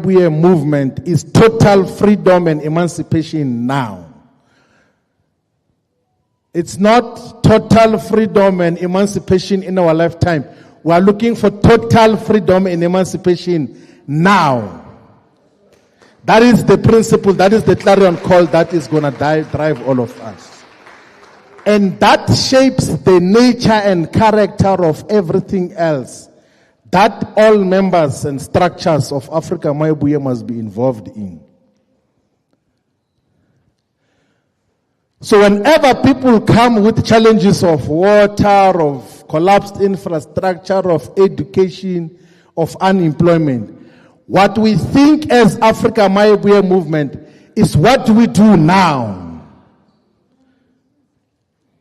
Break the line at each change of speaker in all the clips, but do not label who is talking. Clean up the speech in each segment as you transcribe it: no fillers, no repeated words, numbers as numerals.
Mayibuye movement is total freedom and emancipation now. It's not total freedom and emancipation in our lifetime. We are looking for total freedom and emancipation now. That is the principle, that is the clarion call that is going to drive all of us. And that shapes the nature and character of everything else that all members and structures of Africa Mayibuye must be involved in. So whenever people come with challenges of water, of collapsed infrastructure, of education, of unemployment, what we think as Africa Mayibuye movement is what we do now.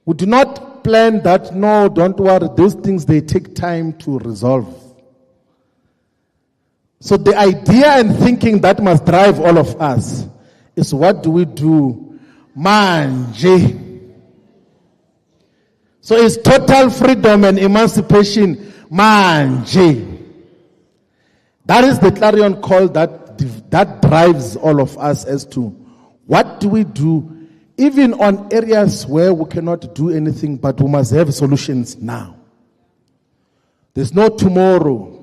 We do not plan that, no, don't worry, those things, they take time to resolve. So the idea and thinking that must drive all of us is, what do we do manje? So it's total freedom and emancipation manje. That is the clarion call that drives all of us as to what do we do, even on areas where we cannot do anything, but we must have solutions now. There's no tomorrow.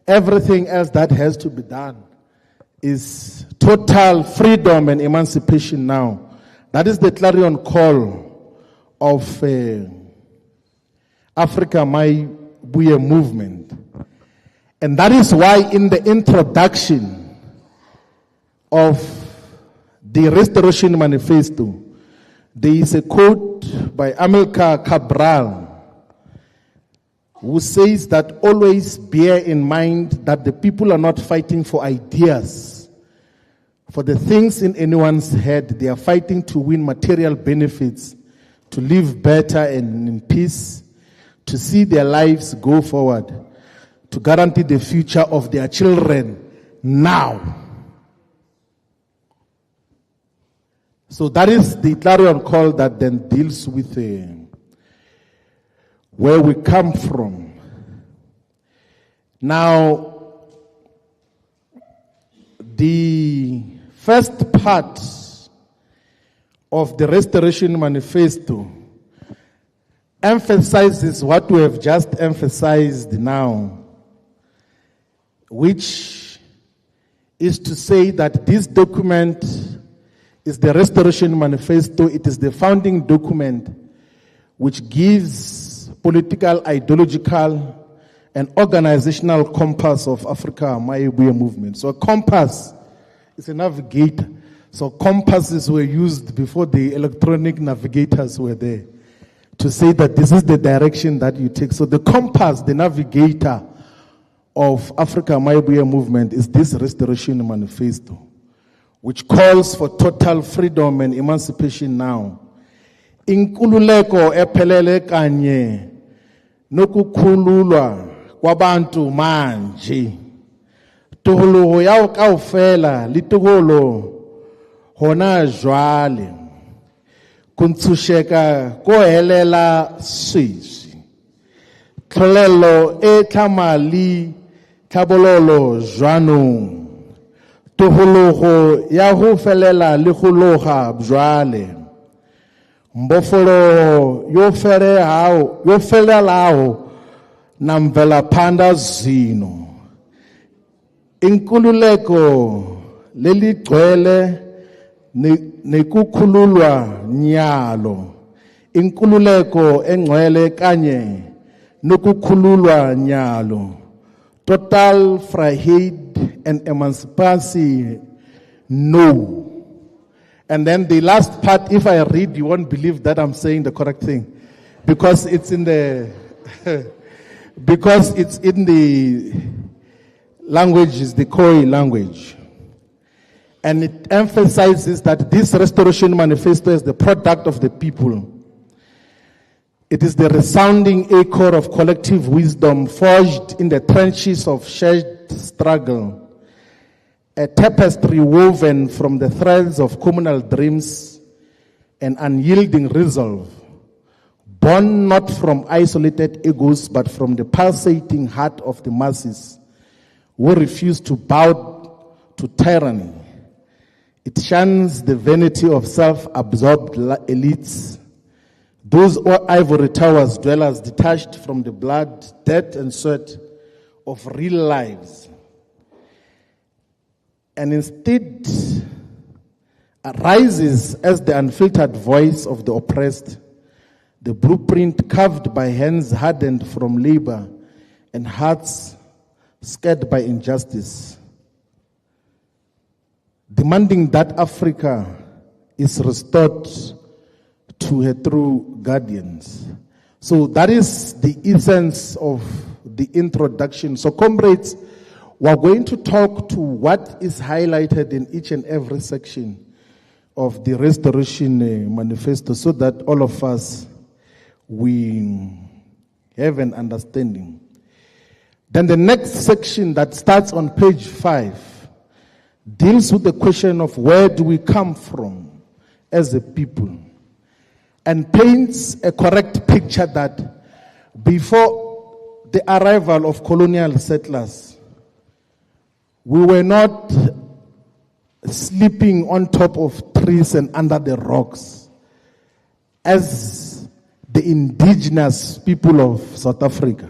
Everything else that has to be done is total freedom and emancipation now. That is the clarion call of Africa Mayibuye movement. And that is why in the introduction of the Restoration Manifesto, there is a quote by Amilcar Cabral, who says that always bear in mind that the people are not fighting for ideas, for the things in anyone's head. They are fighting to win material benefits, to live better and in peace, to see their lives go forward, to guarantee the future of their children now. So that is the clarion call that then deals with where we come from. Now, the first part of the Restoration Manifesto emphasizes what we have just emphasized now, which is to say that this document is the Restoration Manifesto. It is the founding document which gives political, ideological, and organizational compass of Africa Mayibuye movement. So a compass is a navigator. So compasses were used before the electronic navigators were there to say that this is the direction that you take. So the compass, the navigator of Africa Mayibuye movement is this Restoration Manifesto, which calls for total freedom and emancipation now. Inkululeko ephelele kanye nokukhululwa kwabantu manje. Tuhuluho yao kaofela lituholo hona jwale. Kuntsusheka kohelela sweswi. Tlholelo e tlamali tlabololo jwanong. Tuhuluho ya ho felela le go loga jwale. Mbofolo yo felelao na mvelapanda zino. Inkululeko leligcwele nekukhululwa nyalo. Inkululeko engcwele kanye nokukhululwa nyalo. Total freedom and emancipation, no. And then the last part, if I read, you won't believe that I'm saying the correct thing. Because it's in the because it's in the language, the Khoi language. And it emphasizes that this Restoration Manifesto is the product of the people. It is the resounding echo of collective wisdom forged in the trenches of shared struggle. A tapestry woven from the threads of communal dreams and unyielding resolve, born not from isolated egos but from the pulsating heart of the masses who refuse to bow to tyranny. It shuns the vanity of self-absorbed elites, those ivory towers dwellers detached from the blood, death, and sweat of real lives, and instead arises as the unfiltered voice of the oppressed, the blueprint carved by hands hardened from labor and hearts scared by injustice, demanding that Africa is restored to her true guardians. So that is the essence of the introduction. So comrades, we're going to talk to what is highlighted in each and every section of the Restoration Manifesto, so that all of us, we have an understanding. Then the next section that starts on page 5 deals with the question of where do we come from as a people, and paints a correct picture that before the arrival of colonial settlers, we were not sleeping on top of trees and under the rocks as the indigenous people of South Africa.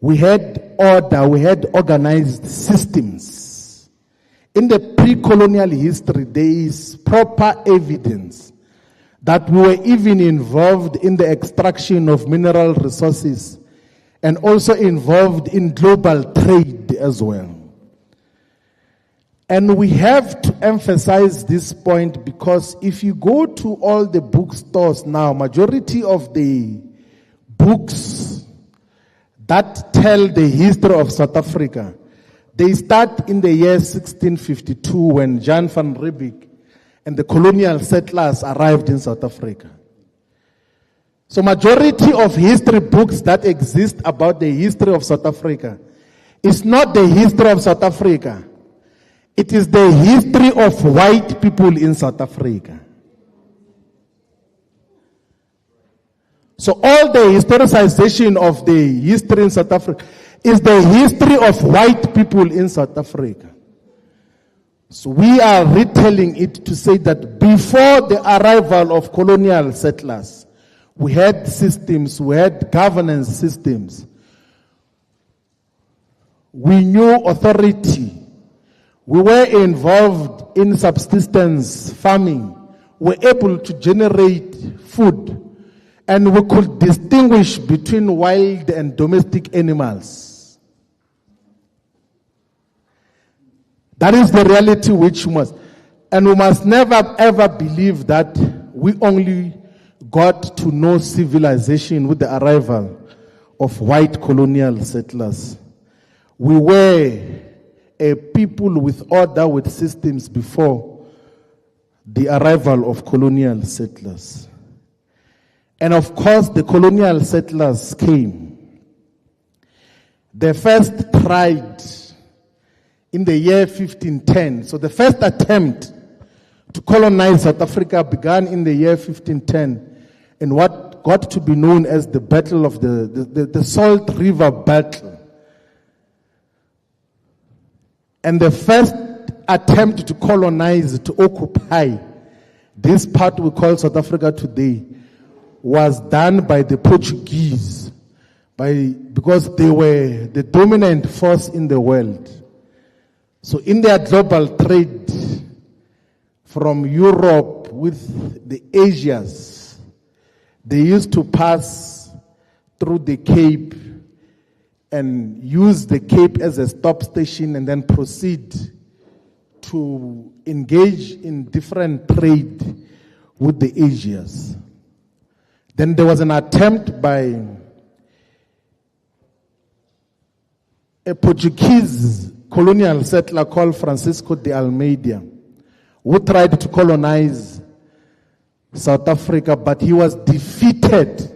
We had order, we had organized systems. In the pre-colonial history, there is proper evidence that we were even involved in the extraction of mineral resources and also involved in global trade as well. And we have to emphasize this point because if you go to all the bookstores now, majority of the books that tell the history of South Africa, they start in the year 1652 when Jan van Riebeeck and the colonial settlers arrived in South Africa. So majority of history books that exist about the history of South Africa is not the history of South Africa. It is the history of white people in South Africa. So all the historicization of the history in South Africa is the history of white people in South Africa. So we are retelling it to say that before the arrival of colonial settlers, we had systems, we had governance systems. We knew authority. We were involved in subsistence farming. We were able to generate food. And we could distinguish between wild and domestic animals. That is the reality which must. And we must never ever believe that we only got to know civilization with the arrival of white colonial settlers. We were a people with order, with systems before the arrival of colonial settlers. And of course, the colonial settlers came. They first tried in the year 1510. So the first attempt to colonize South Africa began in the year 1510 in what got to be known as the Battle of the Salt River Battle. And the first attempt to colonize, to occupy this part we call South Africa today, was done by the Portuguese, because they were the dominant force in the world. So in their global trade from Europe with the Asias, they used to pass through the Cape and use the Cape as a stop station and then proceed to engage in different trade with the Asias. Then there was an attempt by a Portuguese colonial settler called Francisco de Almeida, who tried to colonize South Africa, but he was defeated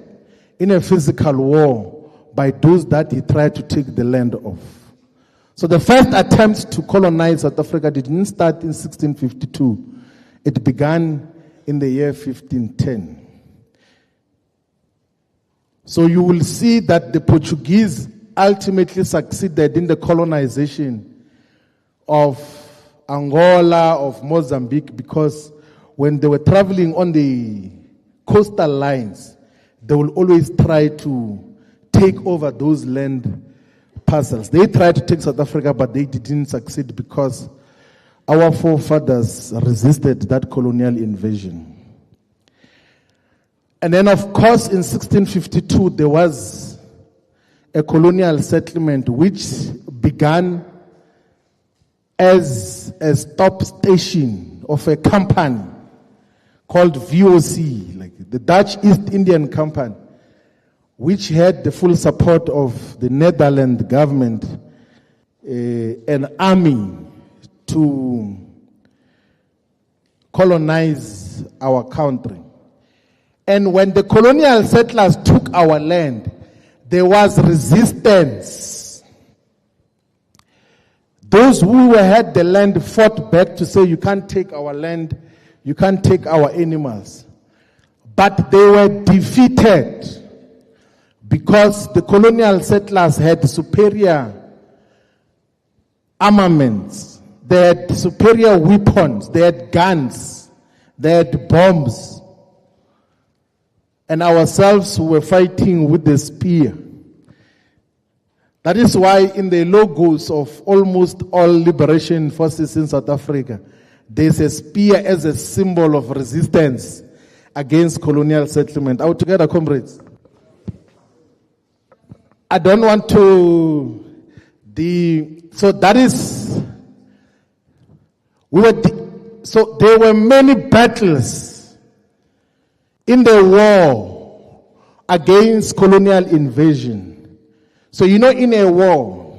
in a physical war by those that he tried to take the land of. So the first attempt to colonize South Africa didn't start in 1652. It began in the year 1510. So you will see that the Portuguese ultimately succeeded in the colonization of Angola, of Mozambique, because when they were traveling on the coastal lines, they will always try to take over those land parcels. They tried to take South Africa, but they didn't succeed because our forefathers resisted that colonial invasion. And then, of course, in 1652, there was a colonial settlement which began as a stop station of a company called VOC, like the Dutch East Indian Company, which had the full support of the Netherlands government, an army to colonize our country. And when the colonial settlers took our land, there was resistance. Those who had the land fought back to say, you can't take our land, you can't take our animals. But they were defeated because the colonial settlers had superior armaments, they had superior weapons, they had guns, they had bombs. And ourselves were fighting with the spear. That is why in the logos of almost all liberation forces in South Africa, there's a spear as a symbol of resistance against colonial settlement. Are we together, comrades? I don't want to... So that is... So there were many battles in the war against colonial invasion. So you know, in a war,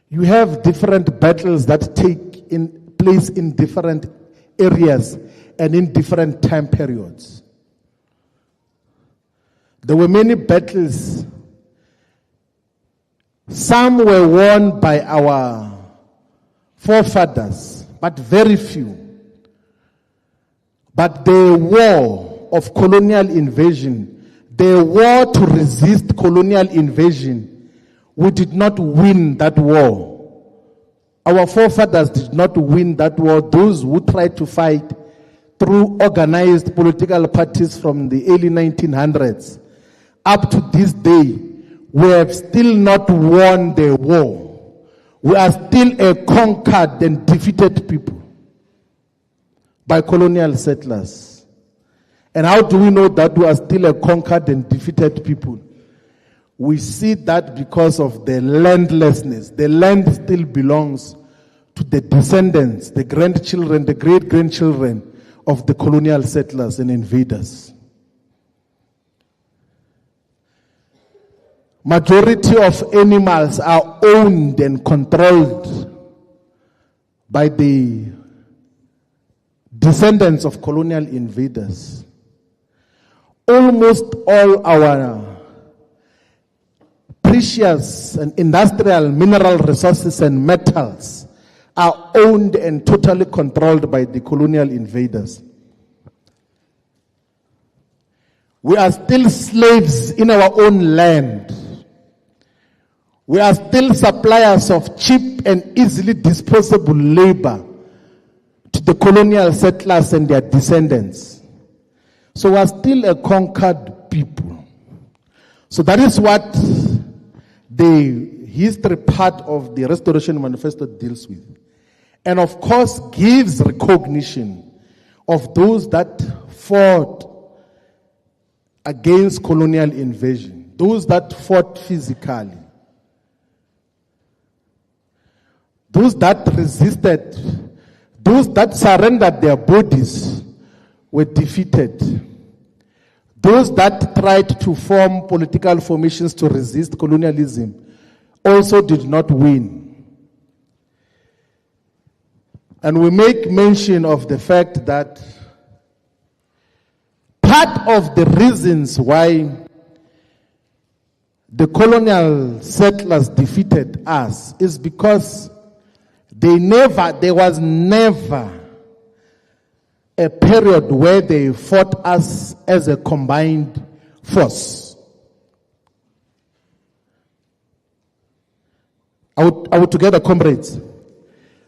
you have different battles that take place in different areas and in different time periods. There were many battles. Some were won by our forefathers, but very few. But the war of colonial invasion, the war to resist colonial invasion, we did not win that war. Our forefathers did not win that war. Those who tried to fight through organized political parties from the early 1900s up to this day, we have still not won the war. We are still a conquered and defeated people by colonial settlers. And how do we know that we are still a conquered and defeated people? We see that because of the landlessness. The land still belongs to the descendants, the grandchildren, the great-grandchildren of the colonial settlers and invaders. Majority of animals are owned and controlled by the descendants of colonial invaders. Almost all our precious and industrial mineral resources and metals are owned and totally controlled by the colonial invaders. We are still slaves in our own land. We are still suppliers of cheap and easily disposable labor to the colonial settlers and their descendants. So we are still a conquered people. So that is what the history part of the Restoration Manifesto deals with. And of course gives recognition of those that fought against colonial invasion, those that fought physically, those that resisted, those that surrendered their bodies were defeated. Those that tried to form political formations to resist colonialism also did not win. And we make mention of the fact that part of the reasons why the colonial settlers defeated us is because there was never a period where they fought us as a combined force. Are we together, comrades?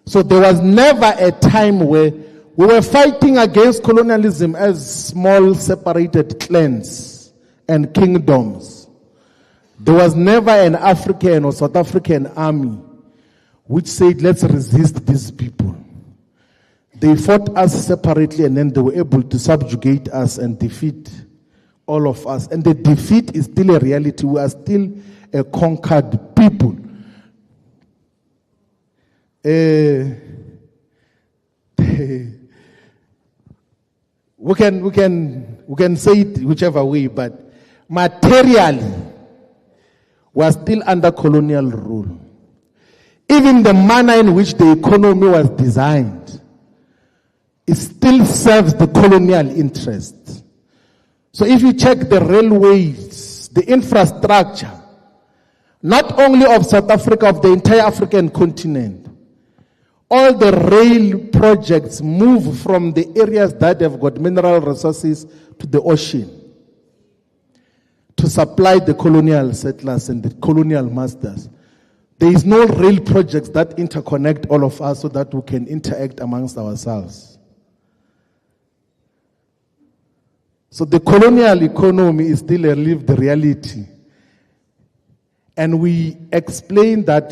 So there was never a time where we were fighting against colonialism as small separated clans and kingdoms. There was never an African or South African army which said, let's resist these people. They fought us separately and then they were able to subjugate us and defeat all of us. And the defeat is still a reality. We are still a conquered people. We can say it whichever way, but materially, we are still under colonial rule. Even the manner in which the economy was designed, it still serves the colonial interests. So if you check the railways, the infrastructure, not only of South Africa, of the entire African continent, all the rail projects move from the areas that have got mineral resources to the ocean to supply the colonial settlers and the colonial masters. There is no rail projects that interconnect all of us so that we can interact amongst ourselves. So the colonial economy is still a lived reality. And we explain that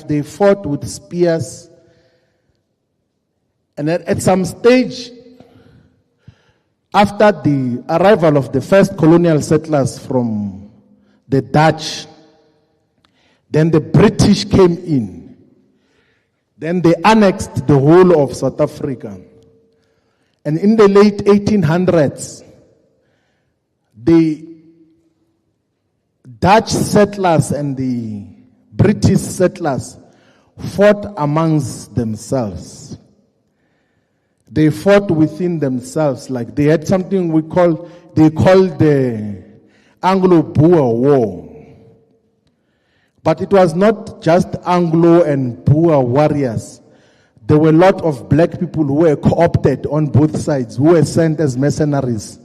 they fought with spears, and at some stage, after the arrival of the first colonial settlers from the Dutch, then the British came in. Then they annexed the whole of South Africa. And in the late 1800s, the Dutch settlers and the British settlers fought amongst themselves. They fought within themselves, like they had something they called the Anglo-Boer War. But it was not just Anglo and Boer warriors. There were a lot of black people who were co-opted on both sides, who were sent as mercenaries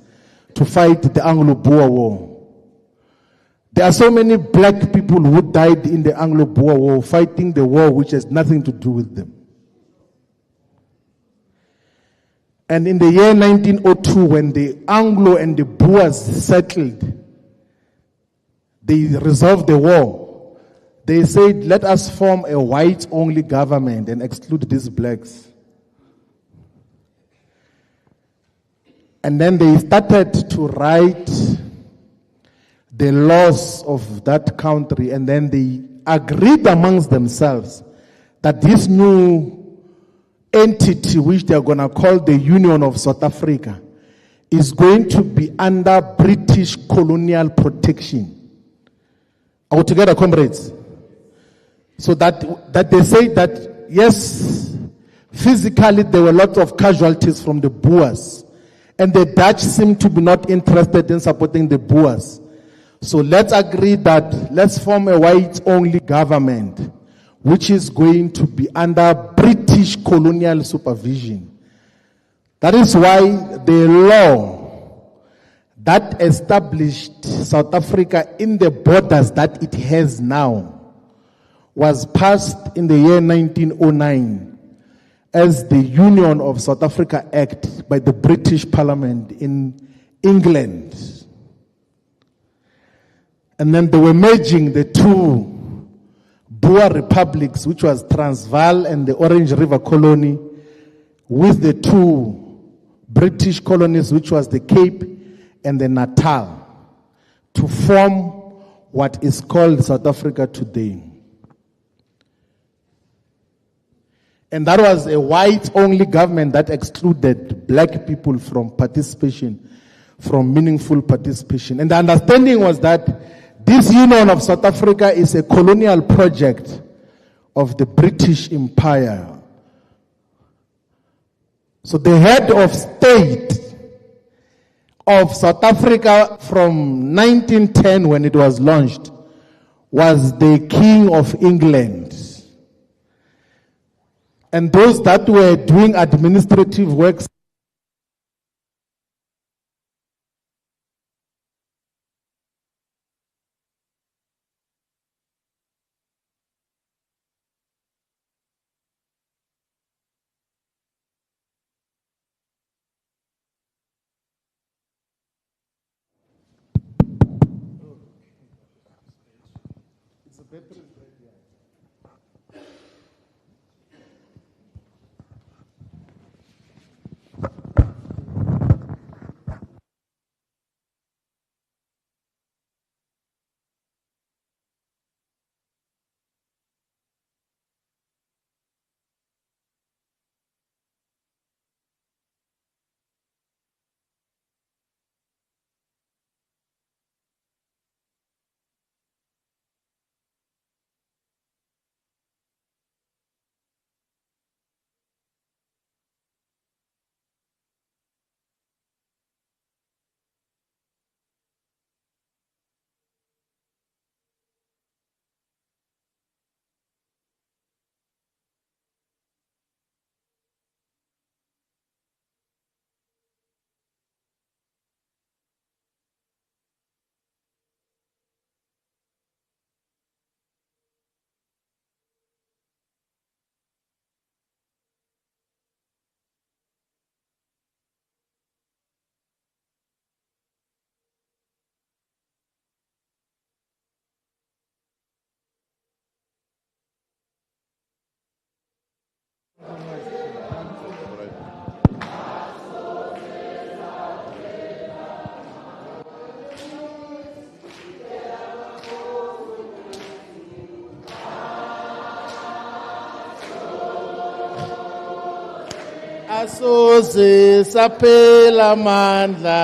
to fight the Anglo-Boer War. There are so many black people who died in the Anglo-Boer War fighting the war which has nothing to do with them. And in the year 1902, when the Anglo and the Boers settled, they resolved the war. They said, let us form a whites-only government and exclude these blacks. And then they started to write the laws of that country, and then they agreed amongst themselves that this new entity, which they are going to call the Union of South Africa, is going to be under British colonial protection. Are we together, comrades? So that they say that, yes, physically there were lots of casualties from the Boers, and the Dutch seem to be not interested in supporting the Boers. So let's agree that let's form a whites-only government, which is going to be under British colonial supervision. That is why the law that established South Africa in the borders that it has now was passed in the year 1909 as the Union of South Africa Act by the British Parliament in England. And then they were merging the two Boer republics, which was Transvaal and the Orange River Colony, with the two British colonies, which was the Cape and the Natal, to form what is called South Africa today. And that was a white-only government that excluded black people from participation, from meaningful participation. And the understanding was that this Union of South Africa is a colonial project of the British Empire. So the head of state of South Africa from 1910, when it was launched, was the King of England. And those that were doing administrative works Asoze saphela mandla,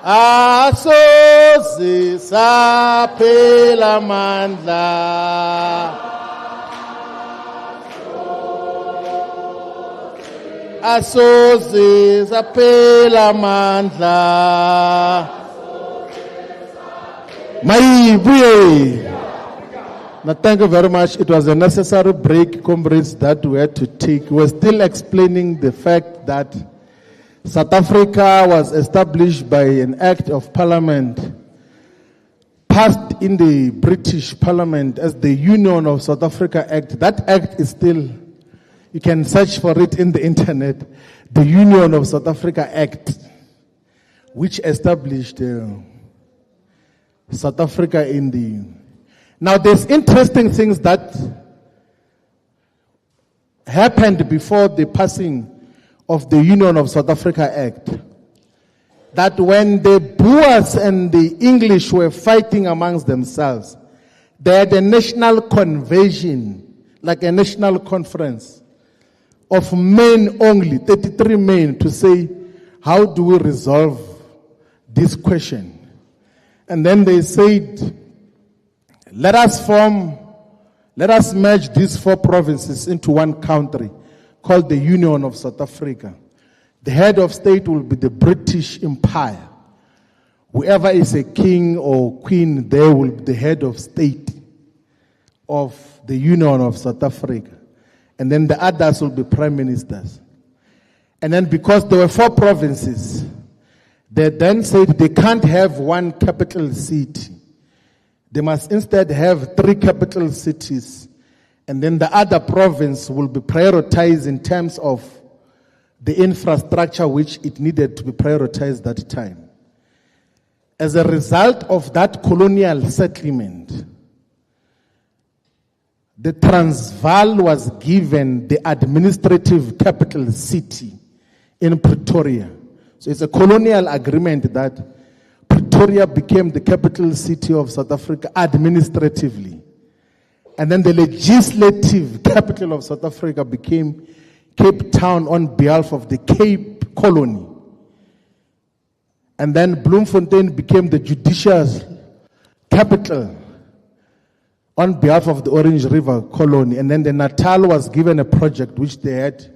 asoze saphela mandla, asoze saphela mandla. Mayibuye. Now, thank you very much. It was a necessary break, comrades, that we had to take. We're still explaining the fact that South Africa was established by an act of parliament passed in the British Parliament as the Union of South Africa Act. That act is still, you can search for it in the internet, the Union of South Africa Act, which established South Africa in the... Now, there's interesting things that happened before the passing of the Union of South Africa Act. That when the Boers and the English were fighting amongst themselves, they had a national convention, like a national conference of men only, 33 men, to say, how do we resolve this question? And then they said, let us merge these 4 provinces into one country called the Union of South Africa. The head of state will be the British Empire. Whoever is a king or queen there will be the head of state of the Union of South Africa. And then the others will be prime ministers. And then because there were 4 provinces, they then said they can't have one capital city. They must instead have 3 capital cities, and then the other province will be prioritized in terms of the infrastructure which it needed to be prioritized that time. As a result of that colonial settlement, the Transvaal was given the administrative capital city in Pretoria. So it's a colonial agreement that Pretoria became the capital city of South Africa administratively. And then the legislative capital of South Africa became Cape Town on behalf of the Cape Colony. And then Bloemfontein became the judicial capital on behalf of the Orange River Colony. And then the Natal was given a project which they had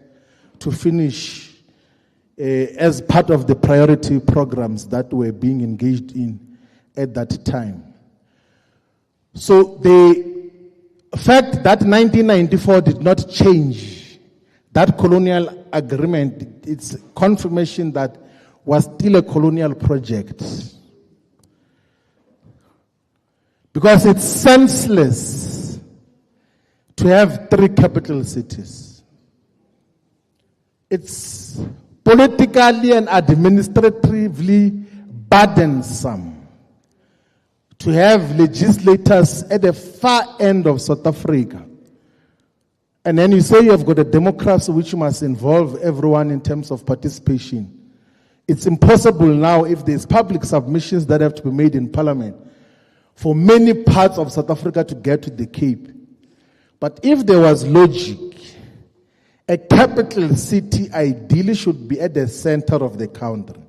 to finish as part of the priority programs that were being engaged in at that time. So the fact that 1994 did not change that colonial agreement, it's confirmation that was still a colonial project. Because it's senseless to have 3 capital cities. It's politically and administratively burdensome to have legislators at the far end of South Africa. And then you say you have got a democracy which must involve everyone in terms of participation. It's impossible now, if there's public submissions that have to be made in Parliament, for many parts of South Africa to get to the Cape. But if there was logic, a capital city ideally should be at the center of the country,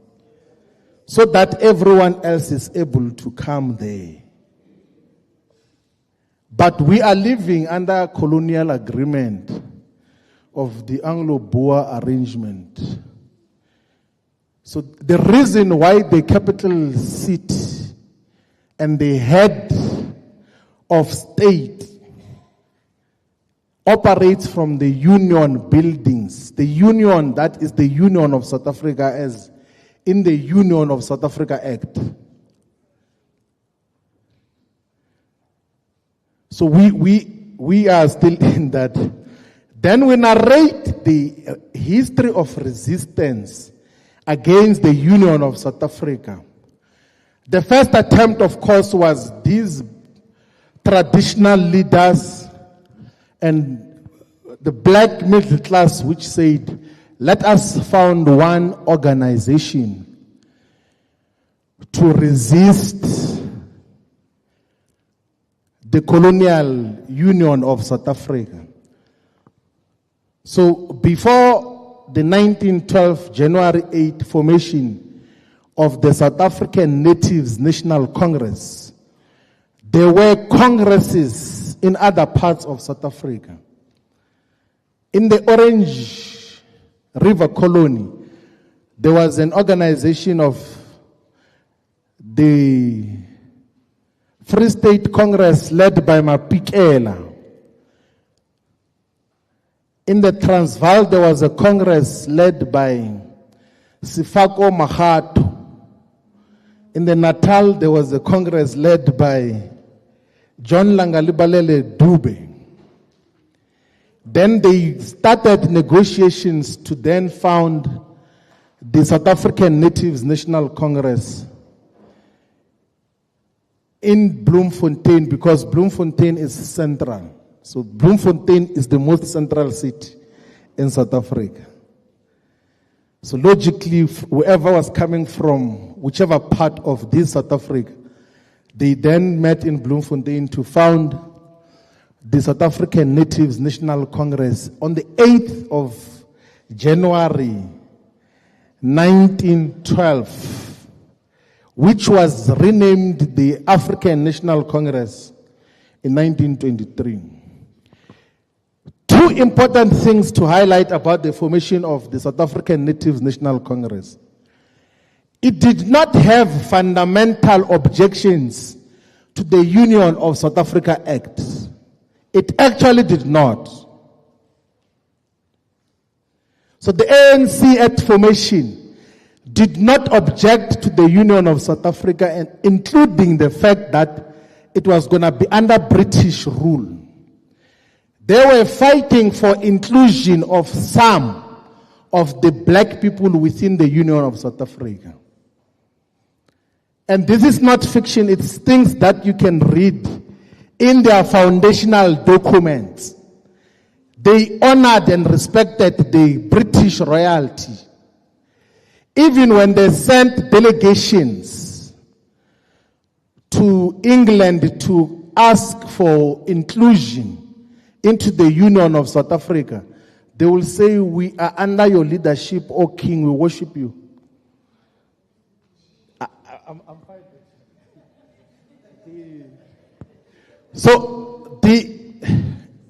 so that everyone else is able to come there. But we are living under colonial agreement of the Anglo-Boer arrangement. So the reason why the capital city and the head of state operates from the union buildings, the union that is the Union of South Africa, as in the Union of South Africa Act. So we are still in that. Then we narrate the history of resistance against the Union of South Africa. The first attempt, of course, was these traditional leaders and the black middle class, which said, let us found one organization to resist the colonial union of South Africa. So before the 1912 January 8 formation of the South African Natives National Congress, there were congresses in other parts of South Africa. In the Orange River Colony, there was an organization of the Free State Congress led by Mapikela. In the Transvaal, there was a congress led by Sifako Mahato. In the Natal, there was a congress led by John Langalibalele Dube. Then they started negotiations to then found the South African Natives National Congress in Bloemfontein, because Bloemfontein is central. So Bloemfontein is the most central city in South Africa. So logically, whoever was coming from whichever part of this South Africa, they then met in Bloemfontein to found the South African Natives National Congress on the 8th of January 1912. Which was renamed the African National Congress in 1923. Two important things to highlight about the formation of the South African Natives National Congress. It did not have fundamental objections to the Union of South Africa Act. It actually did not. So the ANC at formation did not object to the Union of South Africa, and including the fact that it was going to be under British rule. They were fighting for inclusion of some of the black people within the Union of South Africa. And this is not fiction, it's things that you can read in their foundational documents. They honored and respected the British royalty. Even when they sent delegations to England to ask for inclusion into the Union of South Africa, they will say, we are under your leadership, O King, we worship you. I'm fine. So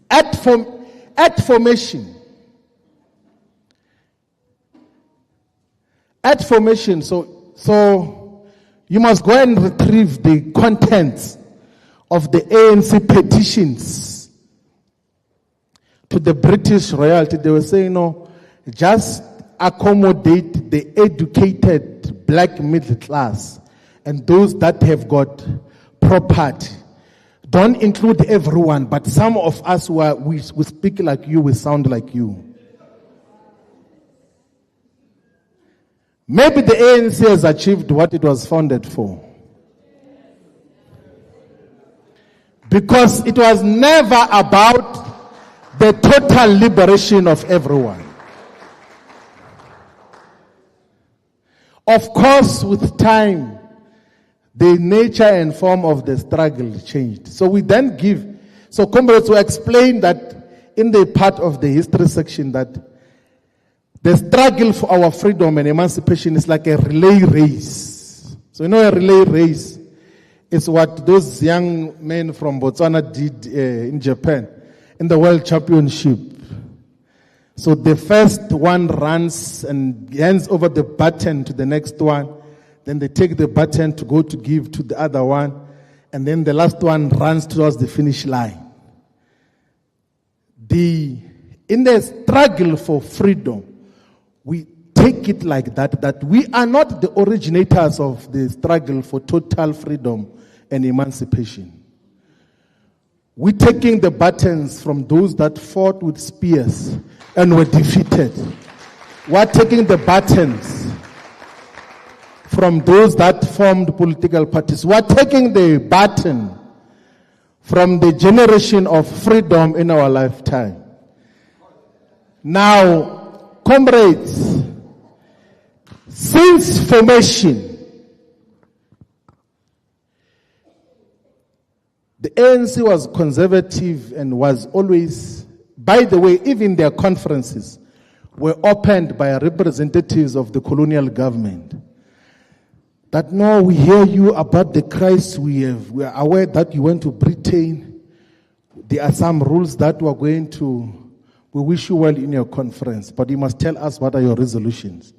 at formation, so you must go and retrieve the contents of the ANC petitions to the British royalty. They were saying, no, just accommodate the educated black middle class and those that have got property. Don't include everyone, but some of us we speak like you, we sound like you. Maybe the ANC has achieved what it was founded for. Because it was never about the total liberation of everyone. Of course, with time, the nature and form of the struggle changed. So we then so comrades will explain that in the part of the history section that the struggle for our freedom and emancipation is like a relay race. So you know a relay race is what those young men from Botswana did in Japan in the World Championship. So the first one runs and hands over the baton to the next one. Then they take the baton to go to give to the other one. And then the last one runs towards the finish line. In the struggle for freedom, we take it like that we are not the originators of the struggle for total freedom and emancipation. We're taking the batons from those that fought with spears and were defeated. We're taking the batons from those that formed political parties. We're taking the baton from the generation of freedom in our lifetime. Now, comrades, since formation, the ANC was conservative and was always, by the way, even their conferences were opened by representatives of the colonial government. That no, we hear you about the crisis we have. We are aware that you went to Britain. There are some rules that we wish you well in your conference, but you must tell us what are your resolutions.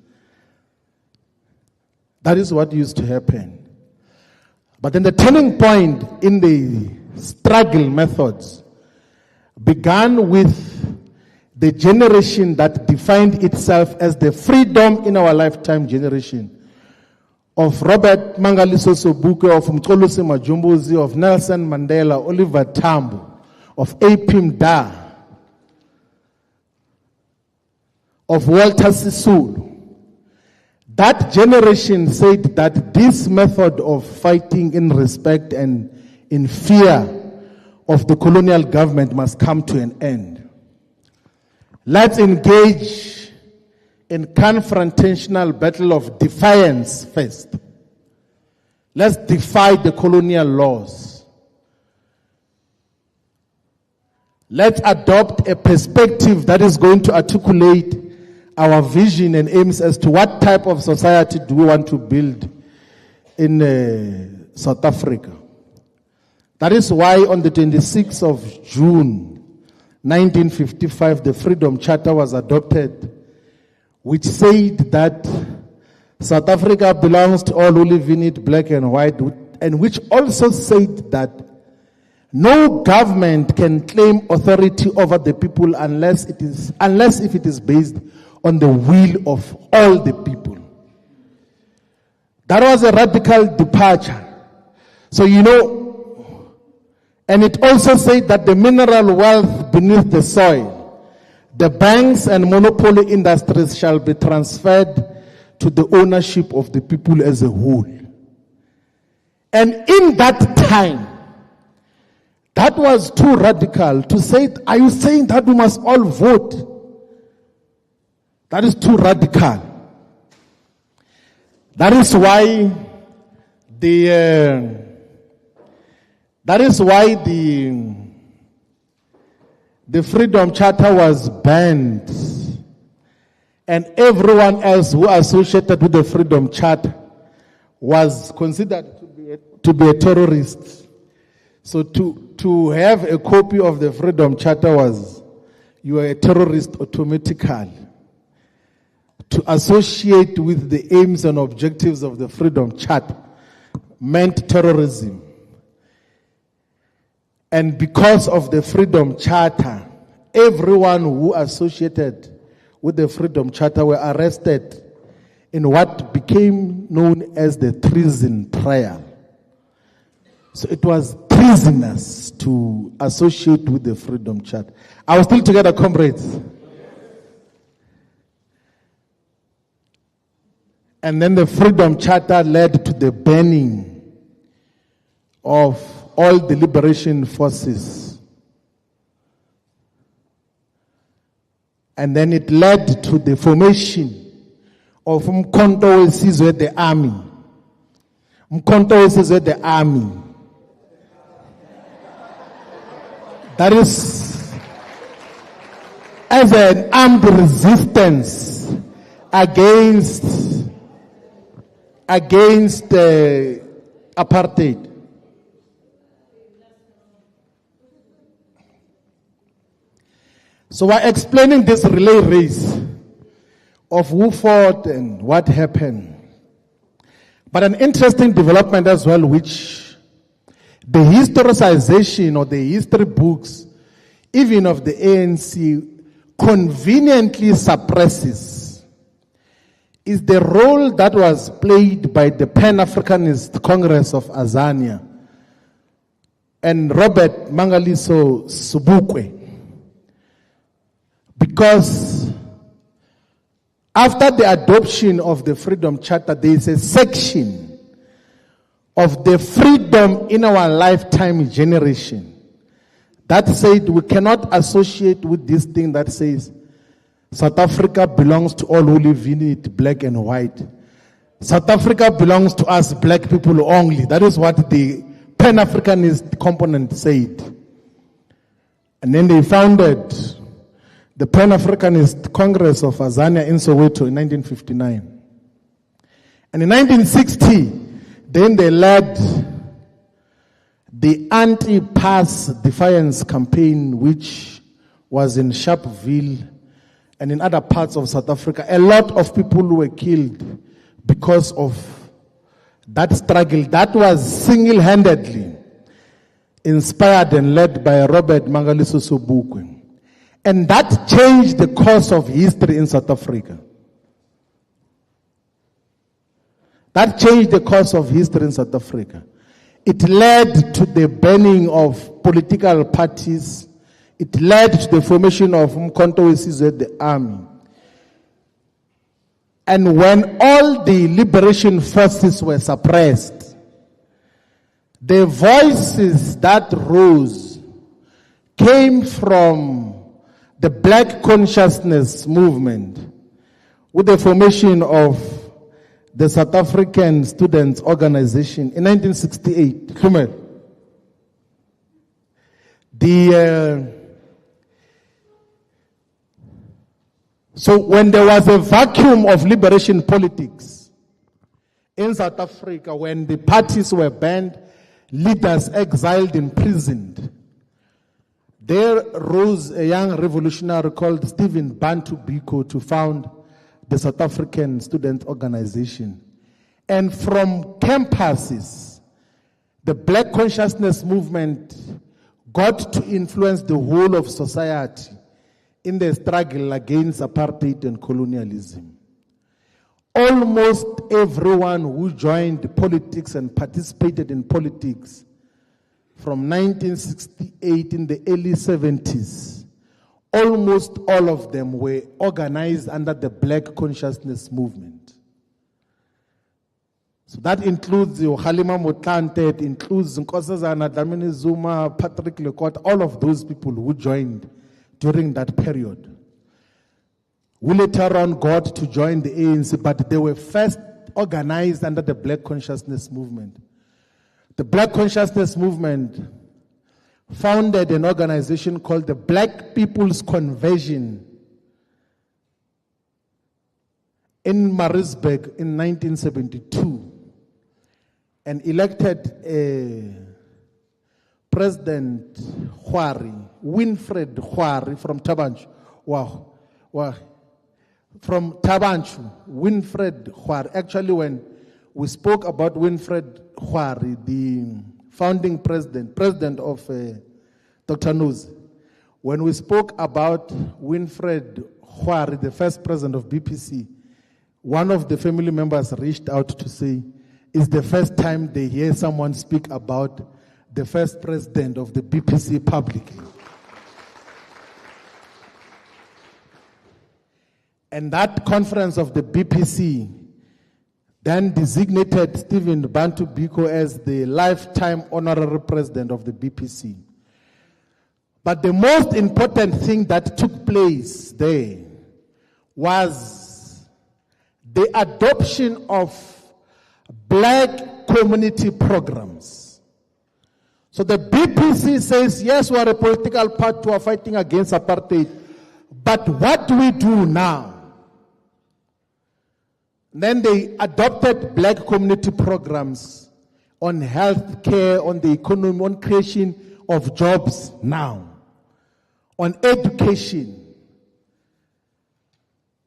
That is what used to happen. But then the turning point in the struggle methods began with the generation that defined itself as the freedom in our lifetime generation of Robert Mangaliso Sobukwe, of Mxolisi Majumbuzi, of Nelson Mandela, Oliver Tambo, of A.P. Mda, of Walter Sisulu. That generation said that this method of fighting in respect and in fear of the colonial government must come to an end. Let's engage in confrontational battle of defiance first. Let's defy the colonial laws. Let's adopt a perspective that is going to articulate our vision and aims as to what type of society do we want to build in South Africa. That is why on the 26th of June 1955, the Freedom Charter was adopted, which said that South Africa belongs to all who live in it, black and white, and which also said that no government can claim authority over the people unless if it is based on the will of all the people. That was a radical departure. So and it also said that the mineral wealth beneath the soil, the banks and monopoly industries shall be transferred to the ownership of the people as a whole. And in that time, that was too radical to say, are you saying that we must all vote? That is too radical. That is why the Freedom Charter was banned, and everyone else who associated with the Freedom Charter was considered to be a terrorist. So to have a copy of the Freedom Charter was, you are a terrorist automatically. To associate with the aims and objectives of the Freedom Charter meant terrorism. And because of the Freedom Charter, everyone who associated with the Freedom Charter were arrested in what became known as the treason trial. So it was treasonous to associate with the Freedom Charter. Are we still together, comrades? And then the Freedom Charter led to the banning of all the liberation forces. And then it led to the formation of Umkhonto weSizwe, the army. Umkhonto weSizwe, the army. That is as an armed resistance against apartheid. So we're explaining this relay race of who fought and what happened. But an interesting development as well, which the historicization or the history books, even of the ANC, conveniently suppresses, is the role that was played by the Pan-Africanist Congress of Azania and Robert Mangaliso Sobukwe. Because after the adoption of the Freedom Charter, there is a section of the freedom in our lifetime generation that said we cannot associate with this thing that says South Africa belongs to all who live in it, black and white. South Africa belongs to us black people only. That is what the Pan-Africanist component said. And then they founded the Pan-Africanist Congress of Azania in Soweto in 1959. And in 1960, then they led the anti-pass defiance campaign, which was in Sharpeville and in other parts of South Africa. A lot of people were killed because of that struggle that was single-handedly inspired and led by Robert Mangaliso Sobukwe. And that changed the course of history in South Africa. That changed the course of history in South Africa. It led to the banning of political parties. It led to the formation of Umkhonto weSizwe, the army. And when all the liberation forces were suppressed, the voices that rose came from the Black Consciousness movement with the formation of the South African Students' Organization in 1968. So when there was a vacuum of liberation politics in South Africa, when the parties were banned, leaders exiled, imprisoned, there rose a young revolutionary called Stephen Bantu Biko to found the South African Student Organization. And from campuses, the Black Consciousness movement got to influence the whole of society in the struggle against apartheid and colonialism. Almost everyone who joined politics and participated in politics from 1968 in the early 70s, almost all of them were organized under the Black Consciousness movement. So that includes Halima Motlanthe, it includes Nkosazana Dlamini Zuma, Patrick Lecourt, all of those people who joined during that period. Who later on got to join the ANC, but they were first organized under the Black Consciousness movement. The Black Consciousness movement founded an organization called the Black People's Convention in Maritzburg in 1972 and elected President Winfred Khwari from Tabanchu. From Tabanchu, Winfred Khwari. Actually, when we spoke about Winfred Khwari, the founding president of Dr. Nuz, when we spoke about Winfred Khwari, the first president of BPC, one of the family members reached out to say, it's the first time they hear someone speak about the first president of the BPC publicly. And that conference of the BPC, then designated Stephen Bantu Biko as the lifetime honorary president of the BPC. But the most important thing that took place there was the adoption of black community programs. So the BPC says, yes, we are a political party who are fighting against apartheid, but what do we do now? Then they adopted black community programs on health care, on the economy, on creation of jobs now, on education.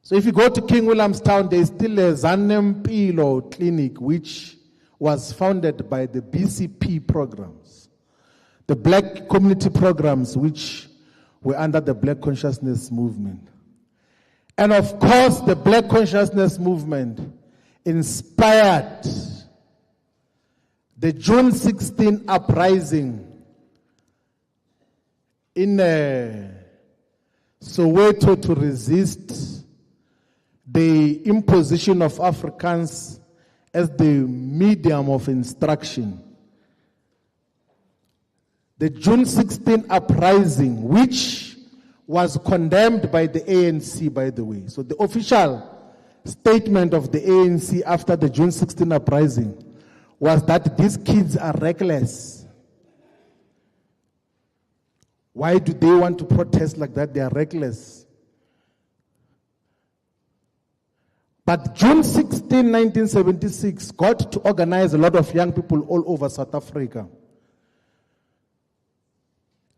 So if you go to King Williamstown, there is still a Zanempilo clinic which was founded by the BCP programs, the black community programs which were under the Black Consciousness Movement. And of course, the Black Consciousness Movement inspired the June 16 uprising in Soweto to resist the imposition of Afrikaans as the medium of instruction. The June 16 uprising, which was condemned by the ANC, by the way. So the official statement of the ANC after the June 16 uprising was that these kids are reckless. Why do they want to protest like that? They are reckless. But June 16, 1976 got to organize a lot of young people all over South Africa.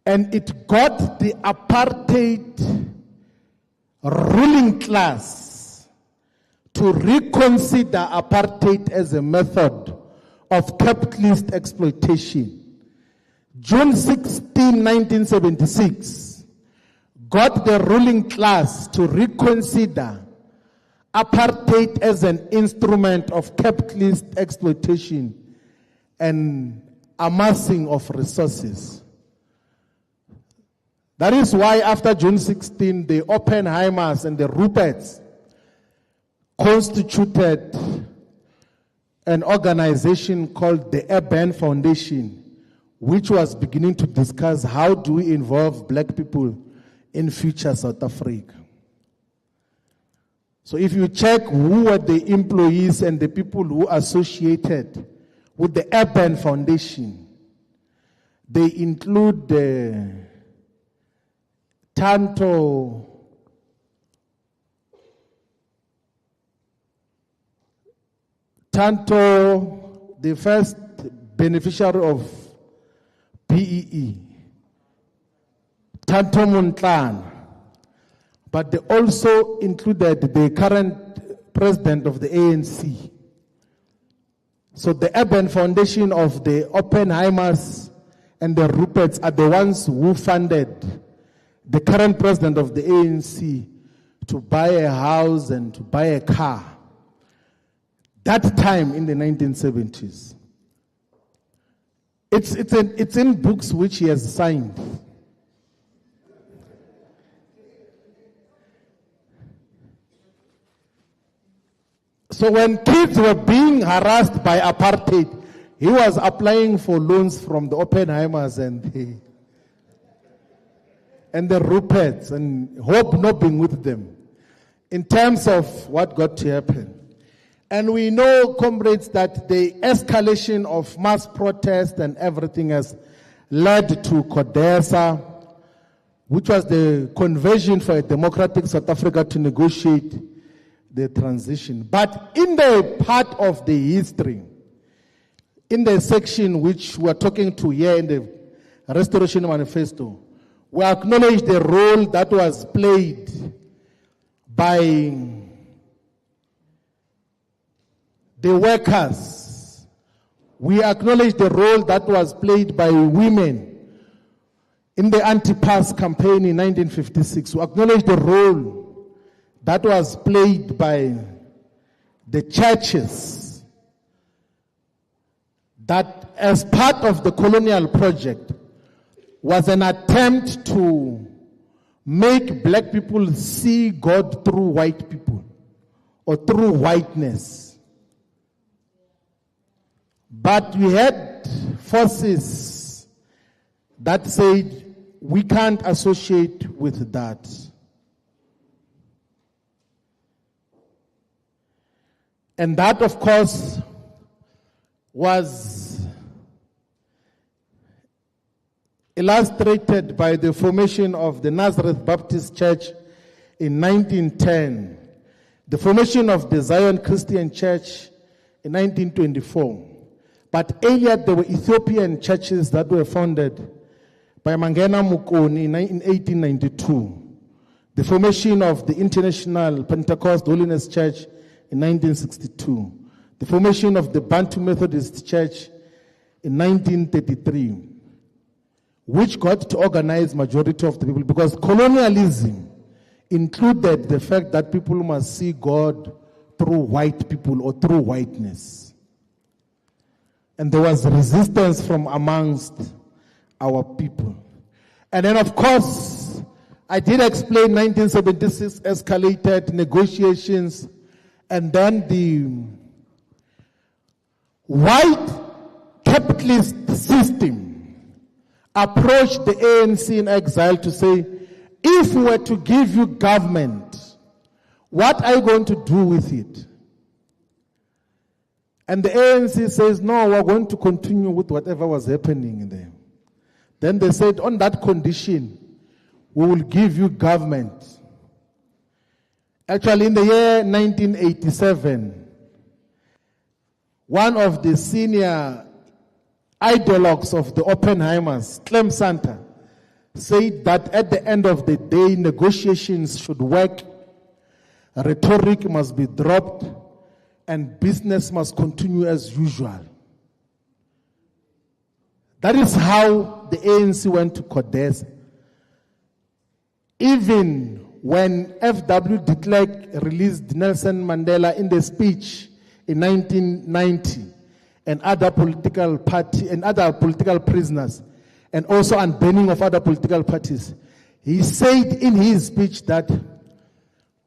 And it got the apartheid ruling class to reconsider apartheid as a method of capitalist exploitation. June 16, 1976 got the ruling class to reconsider apartheid as an instrument of capitalist exploitation and amassing of resources. That is why after June 16, the Oppenheimers and the Ruperts constituted an organization called the Urban Foundation, which was beginning to discuss how do we involve black people in future South Africa. So if you check who were the employees and the people who associated with the Urban Foundation, they include the Tanto the first beneficiary of PEE, Tanto Montlan, but they also included the current president of the ANC. So the Urban Foundation of the Oppenheimers and the Ruperts are the ones who funded the current president of the ANC to buy a house and to buy a car. That time in the 1970s. It's in books which he has signed. So when kids were being harassed by apartheid, he was applying for loans from the Oppenheimers and the Ruperts, and hobnobbing with them in terms of what got to happen. And we know, comrades, that the escalation of mass protest and everything has led to CODESA, which was the Convention for a Democratic South Africa to negotiate the transition. But in the part of the history, in the section which we are talking to here in the Restoration Manifesto, we acknowledge the role that was played by the workers. We acknowledge the role that was played by women in the anti-pass campaign in 1956. We acknowledge the role that was played by the churches, that as part of the colonial project was an attempt to make black people see God through white people or through whiteness. But we had forces that said we can't associate with that. And that, of course, was illustrated by the formation of the Nazareth Baptist Church in 1910, the formation of the Zion Christian Church in 1924. But earlier there were Ethiopian churches that were founded by Mangena Mukoni in 1892, the formation of the International Pentecost Holiness Church in 1962, the formation of the Bantu Methodist Church in 1933, which got to organize majority of the people, because colonialism included the fact that people must see God through white people or through whiteness. And there was resistance from amongst our people. And then, of course, I did explain 1976 escalated negotiations, and then the white capitalist system approached the ANC in exile to say, if we were to give you government, what are you going to do with it? And the ANC says, no, we're going to continue with whatever was happening there. Then they said, on that condition, we will give you government. Actually, in the year 1987, one of the senior ideologues of the Oppenheimers, Clem Santa, said that at the end of the day, negotiations should work, rhetoric must be dropped, and business must continue as usual. That is how the ANC went to CODESA. Even when F.W. de Klerk released Nelson Mandela in the speech in 1990, and other political prisoners, and also unbanning of other political parties, he said in his speech that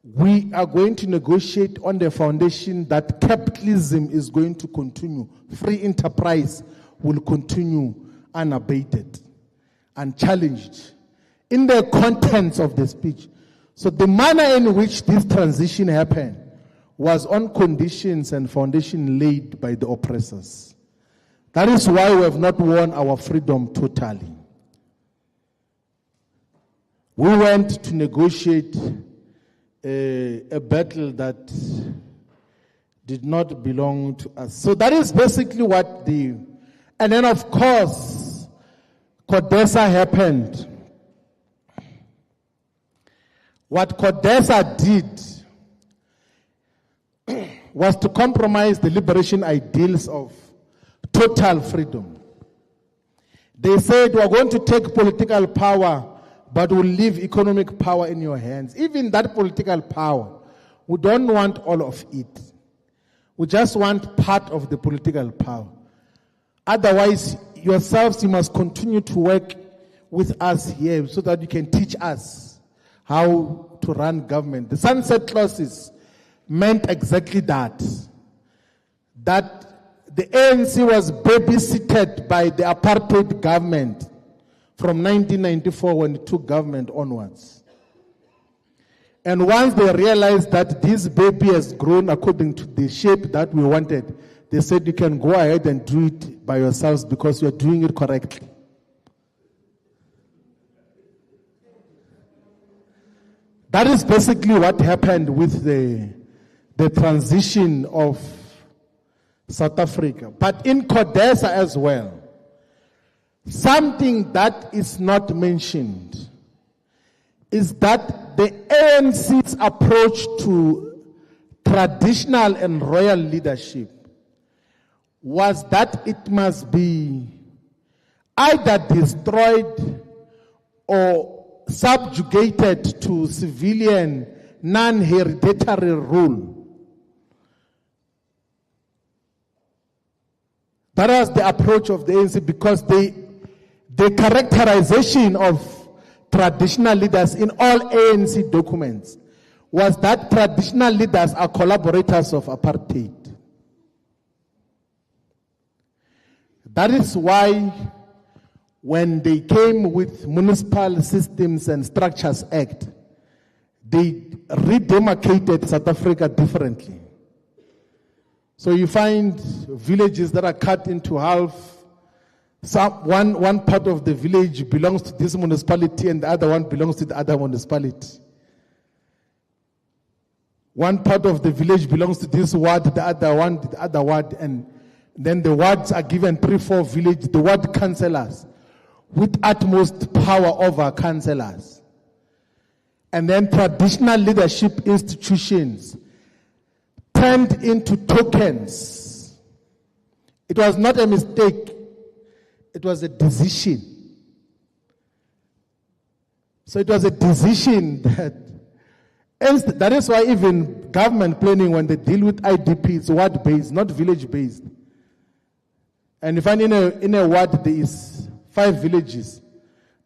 we are going to negotiate on the foundation that capitalism is going to continue. Free enterprise will continue unabated, unchallenged in the contents of the speech. So the manner in which this transition happened was on conditions and foundation laid by the oppressors. That is why we have not won our freedom totally. We went to negotiate a battle that did not belong to us. So that is basically what and then of course, CODESA happened. What CODESA did was to compromise the liberation ideals of total freedom. They said, we're going to take political power, but we'll leave economic power in your hands. Even that political power, we don't want all of it. We just want part of the political power. Otherwise, yourselves, you must continue to work with us here so that you can teach us how to run government. The sunset clauses meant exactly that. That the ANC was babysitted by the apartheid government from 1994 when it took government onwards. And once they realized that this baby has grown according to the shape that we wanted, they said you can go ahead and do it by yourselves because you are doing it correctly. That is basically what happened with the transition of South Africa. But in CODESA as well, something that is not mentioned is that the ANC's approach to traditional and royal leadership was that it must be either destroyed or subjugated to civilian, non-hereditary rule. That was the approach of the ANC, because the characterization of traditional leaders in all ANC documents was that traditional leaders are collaborators of apartheid. That is why when they came with Municipal Systems and Structures Act, they redemarcated South Africa differently. So you find villages that are cut into half. One part of the village belongs to this municipality and the other one belongs to the other municipality. One part of the village belongs to this ward, the other one to the other ward, and then the wards are given 3-4 village, the ward councillors, with utmost power over councillors. And then traditional leadership institutions turned into tokens. It was not a mistake, it was a decision. So it was a decision that is why even government planning, when they deal with IDP, it's ward-based, not village-based. And you find in a ward there is 5 villages.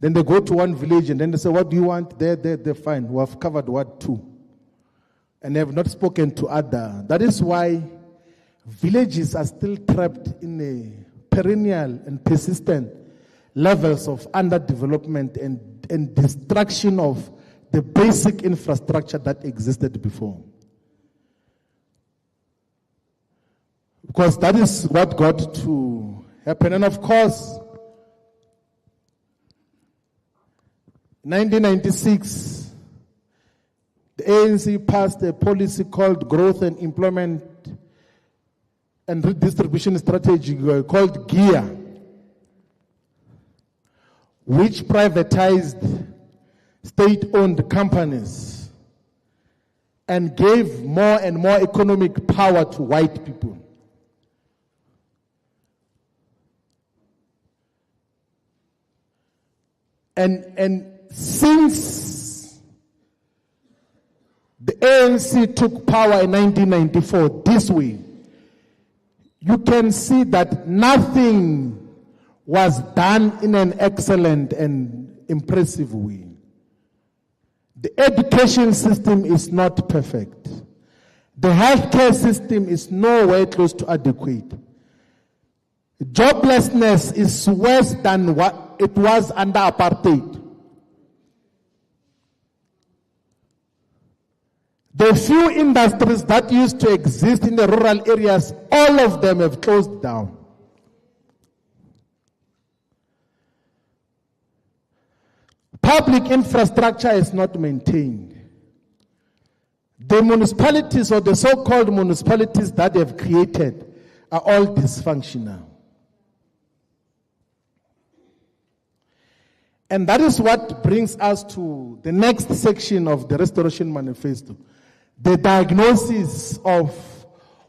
Then they go to one village and then they say, what do you want? They're fine. We have covered ward 2. And they have not spoken to other. That is why villages are still trapped in a perennial and persistent levels of underdevelopment and destruction of the basic infrastructure that existed before. Because that is what got to happen. And of course, 1996, the ANC passed a policy called Growth and Employment and Redistribution Strategy called GEAR, which privatized state-owned companies and gave more and more economic power to white people. And since the ANC took power in 1994 this way, you can see that nothing was done in an excellent and impressive way. The education system is not perfect. The healthcare system is nowhere close to adequate. Joblessness is worse than what it was under apartheid. The few industries that used to exist in the rural areas, all of them have closed down. Public infrastructure is not maintained. The municipalities or the so-called municipalities that they've created are all dysfunctional. And that is what brings us to the next section of the Restoration Manifesto, the diagnosis of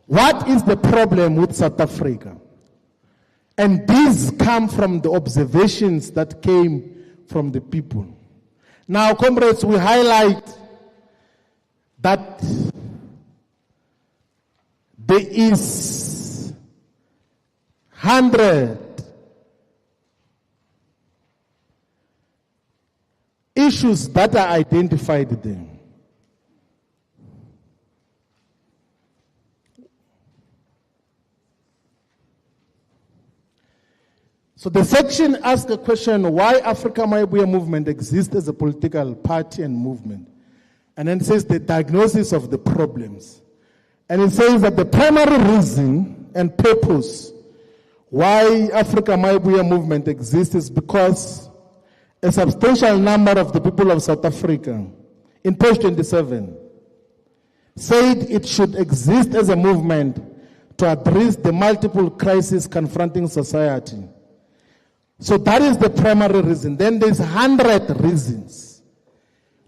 what is the problem with South Africa. And these come from the observations that came from the people. Now, comrades, we highlight that there is 100 issues that are identified there. So the section asks the question, why Africa Mayibuye movement exists as a political party and movement. And then it says the diagnosis of the problems. And it says that the primary reason and purpose why Africa Mayibuye movement exists is because a substantial number of the people of South Africa, in page 27, said it should exist as a movement to address the multiple crises confronting society. So that is the primary reason. Then there's 100 reasons.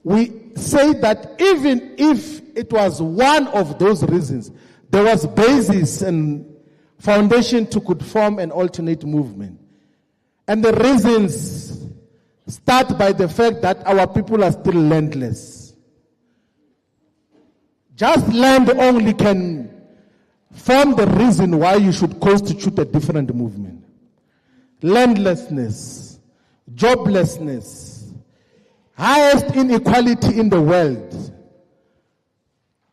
We say that even if it was one of those reasons, there was basis and foundation to could form an alternate movement. And the reasons start by the fact that our people are still landless. Just land only can form the reason why you should constitute a different movement. Landlessness, joblessness, highest inequality in the world.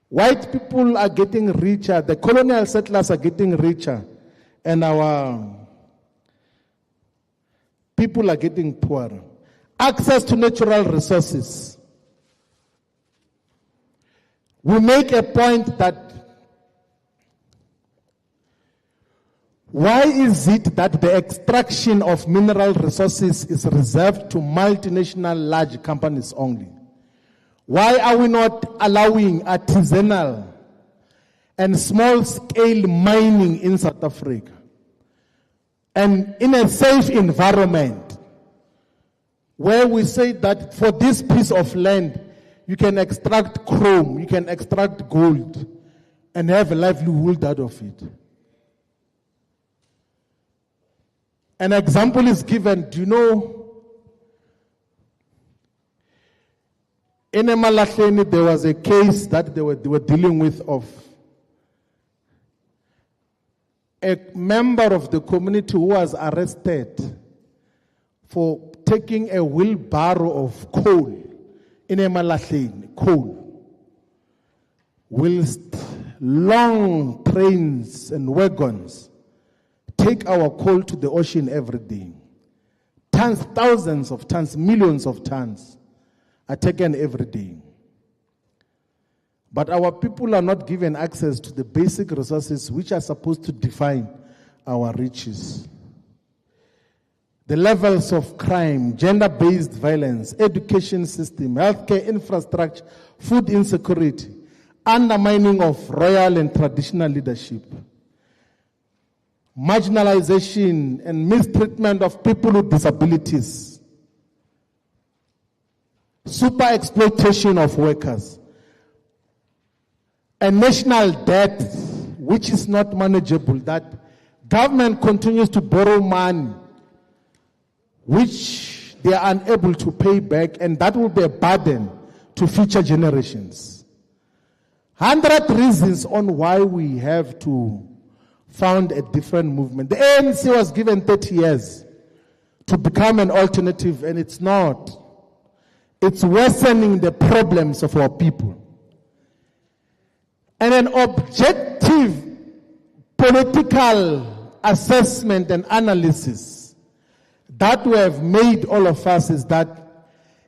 White people are getting richer, the colonial settlers are getting richer, and our people are getting poorer. Access to natural resources. We make a point that why is it that the extraction of mineral resources is reserved to multinational large companies only? Why are we not allowing artisanal and small-scale mining in South Africa? And in a safe environment, where we say that for this piece of land, you can extract chrome, you can extract gold, and have a livelihood out of it. An example is given. Do you know, in Emalahleni, there was a case that they were dealing with of a member of the community who was arrested for taking a wheelbarrow of coal in Emalahleni, coal, whilst long trains and wagons take our coal to the ocean every day. Tons, thousands of tons, millions of tons are taken every day. But our people are not given access to the basic resources which are supposed to define our riches. The levels of crime, gender-based violence, education system, healthcare infrastructure, food insecurity, undermining of royal and traditional leadership, marginalization and mistreatment of people with disabilities, super exploitation of workers, a national debt which is not manageable, that government continues to borrow money which they are unable to pay back, and that will be a burden to future generations. 100 reasons on why we have to found a different movement. The ANC was given 30 years to become an alternative, and it's not. It's worsening the problems of our people. And an objective political assessment and analysis that we have made, all of us, is that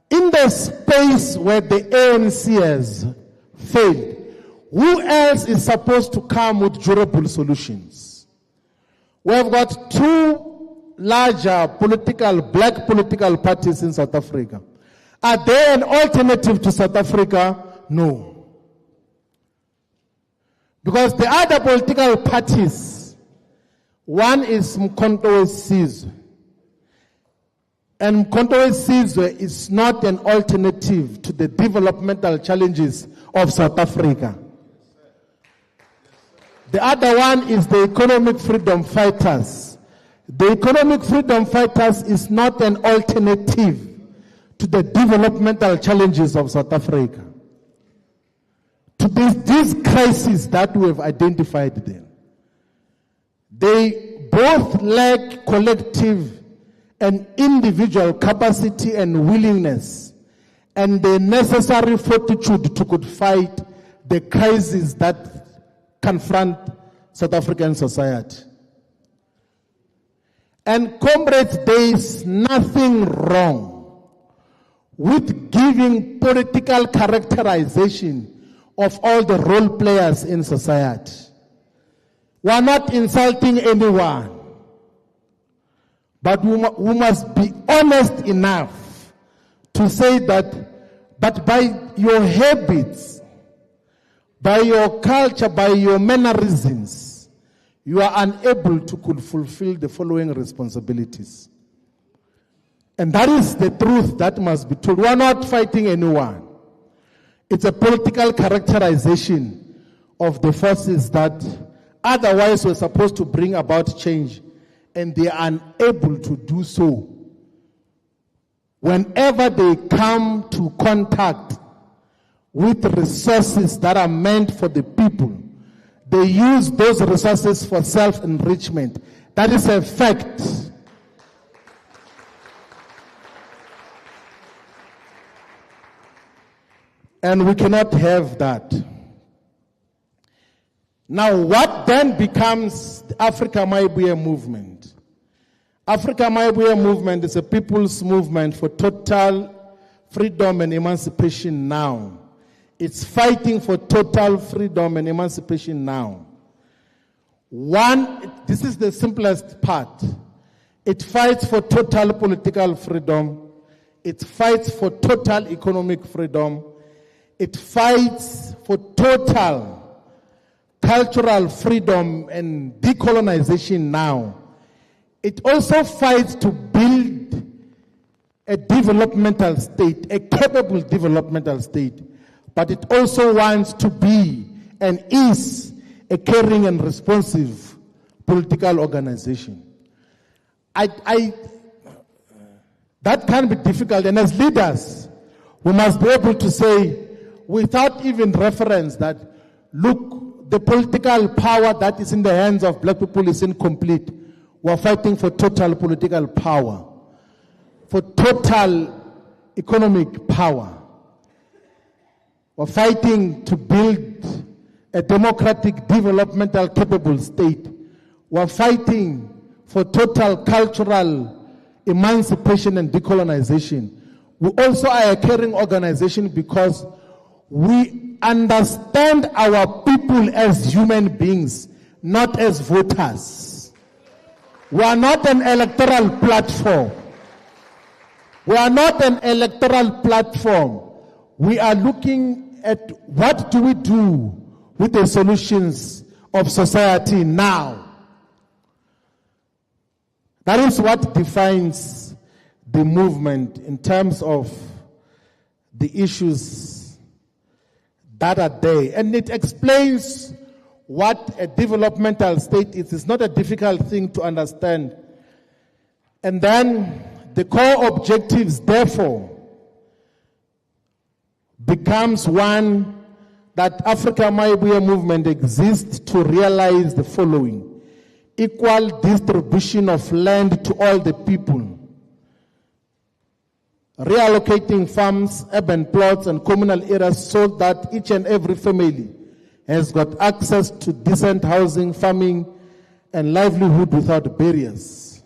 in the space where the ANC has failed, who else is supposed to come with durable solutions? We have got two larger black political parties in South Africa. Are they an alternative to South Africa? No. Because the other political parties, one is Mkhonto Sizwe. And Mkhonto Sizwe is not an alternative to the developmental challenges of South Africa. The other one is the economic freedom fighters. The economic freedom fighters is not an alternative to the developmental challenges of South Africa. To these crises that we have identified them. They both lack collective and individual capacity and willingness, and the necessary fortitude to could fight the crises that confront South African society. And comrades, there is nothing wrong with giving political characterization of all the role players in society. We are not insulting anyone, but we must be honest enough to say that, but by your habits, by your culture, by your mannerisms, you are unable to fulfill the following responsibilities. And that is the truth that must be told. We are not fighting anyone. It's a political characterization of the forces that otherwise were supposed to bring about change, and they are unable to do so. Whenever they come to contact with resources that are meant for the people, they use those resources for self-enrichment. That is a fact. And we cannot have that. Now, what then becomes the Africa Mayibuye movement? Africa Mayibuye movement is a people's movement for total freedom and emancipation now. It's fighting for total freedom and emancipation now. One, this is the simplest part. It fights for total political freedom. It fights for total economic freedom. It fights for total cultural freedom and decolonization now. It also fights to build a developmental state, a capable developmental state, but it also wants to be and is a caring and responsive political organization. That can be difficult, and as leaders, we must be able to say, without even reference, that, look, the political power that is in the hands of black people is incomplete. We're fighting for total political power, for total economic power. We're fighting to build a democratic, developmental, capable state. We're fighting for total cultural emancipation and decolonization. We also are a caring organization because we understand our people as human beings, not as voters. We are not an electoral platform. We are not an electoral platform. We are looking at what do we do with the solutions of society now. That is what defines the movement in terms of the issues that are there. And it explains what a developmental state is. It's not a difficult thing to understand. And then the core objectives, therefore, becomes one that Africa Mayibuye movement exists to realize the following: equal distribution of land to all the people, reallocating farms, urban plots, and communal areas so that each and every family has got access to decent housing, farming, and livelihood without barriers.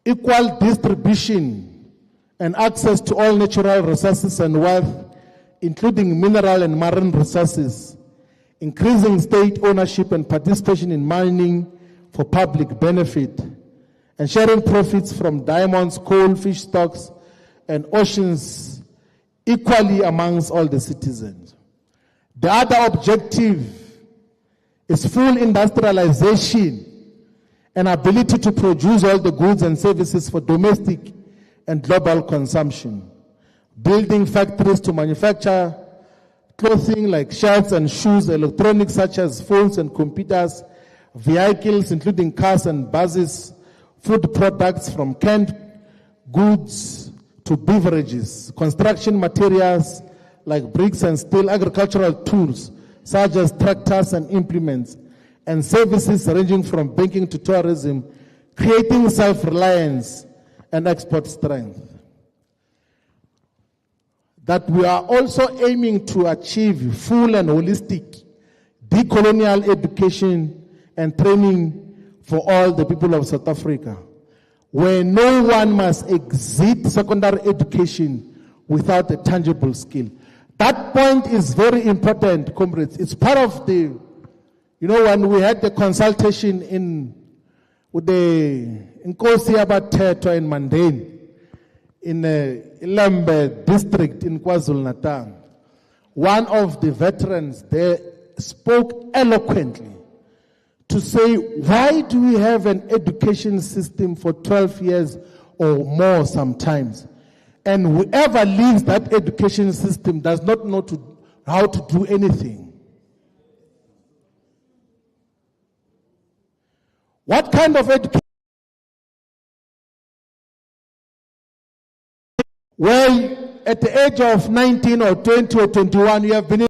Equal distribution and access to all natural resources and wealth, including mineral and marine resources. Increasing state ownership and participation in mining for public benefit. And sharing profits from diamonds, coal, fish stocks, and oceans equally amongst all the citizens. The other objective is full industrialization and ability to produce all the goods and services for domestic and global consumption. Building factories to manufacture clothing like shirts and shoes, electronics such as phones and computers, vehicles including cars and buses, food products from canned goods to beverages, construction materials like bricks and steel, agricultural tools such as tractors and implements, and services ranging from banking to tourism, creating self-reliance and export strength. That we are also aiming to achieve full and holistic decolonial education and training for all the people of South Africa, where no one must exit secondary education without a tangible skill. That point is very important, comrades. It's part of the, when we had the consultation with the Nkosi Abatetwa in Mandane, in Ilambe district in KwaZulu-Natal, one of the veterans there spoke eloquently to say, why do we have an education system for 12 years or more sometimes? And whoever leaves that education system does not know how to do anything. What kind of education? Well, at the age of 19 or 20 or 21, you have been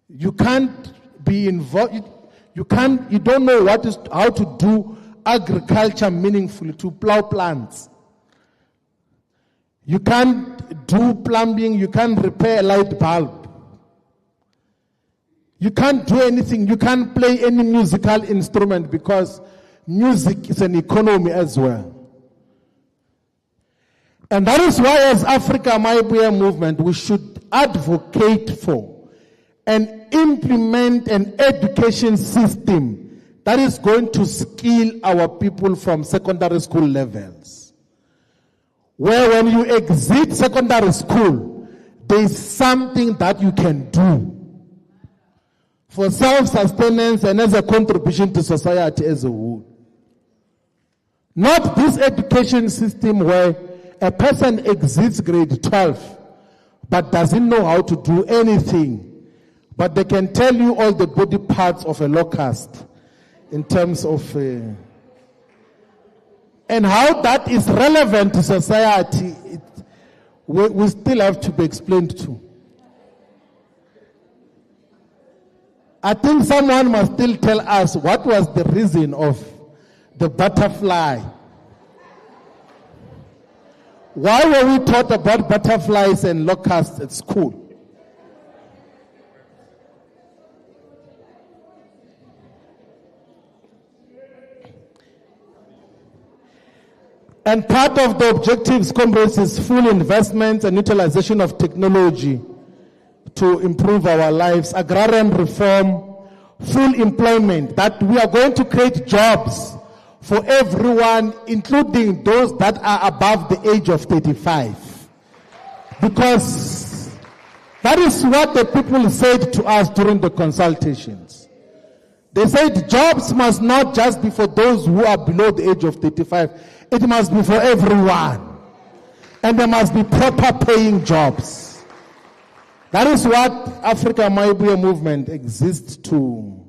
you can't be involved. You don't know how to do agriculture meaningfully, to plow plants. You can't do plumbing, you can't repair a light bulb. You can't do anything. You can't play any musical instrument because music is an economy as well. And that is why as Africa Mayibuye movement, we should advocate for and implement an education system that is going to skill our people from secondary school levels. Where when you exit secondary school, there is something that you can do for self-sustenance and as a contribution to society as a whole. Not this education system where a person exits grade 12 but doesn't know how to do anything, but they can tell you all the body parts of a locust in terms of and how that is relevant to society, we still have to be explained to. I think someone must still tell us what was the reason of the butterfly. Why were we taught about butterflies and locusts at school? And part of the objectives, comrades, is full investment and utilization of technology to improve our lives, agrarian reform, full employment, that we are going to create jobs for everyone, including those that are above the age of 35. Because that is what the people said to us during the consultations. They said jobs must not just be for those who are below the age of 35. It must be for everyone. And there must be proper paying jobs. That is what Africa Mayibuye movement exists to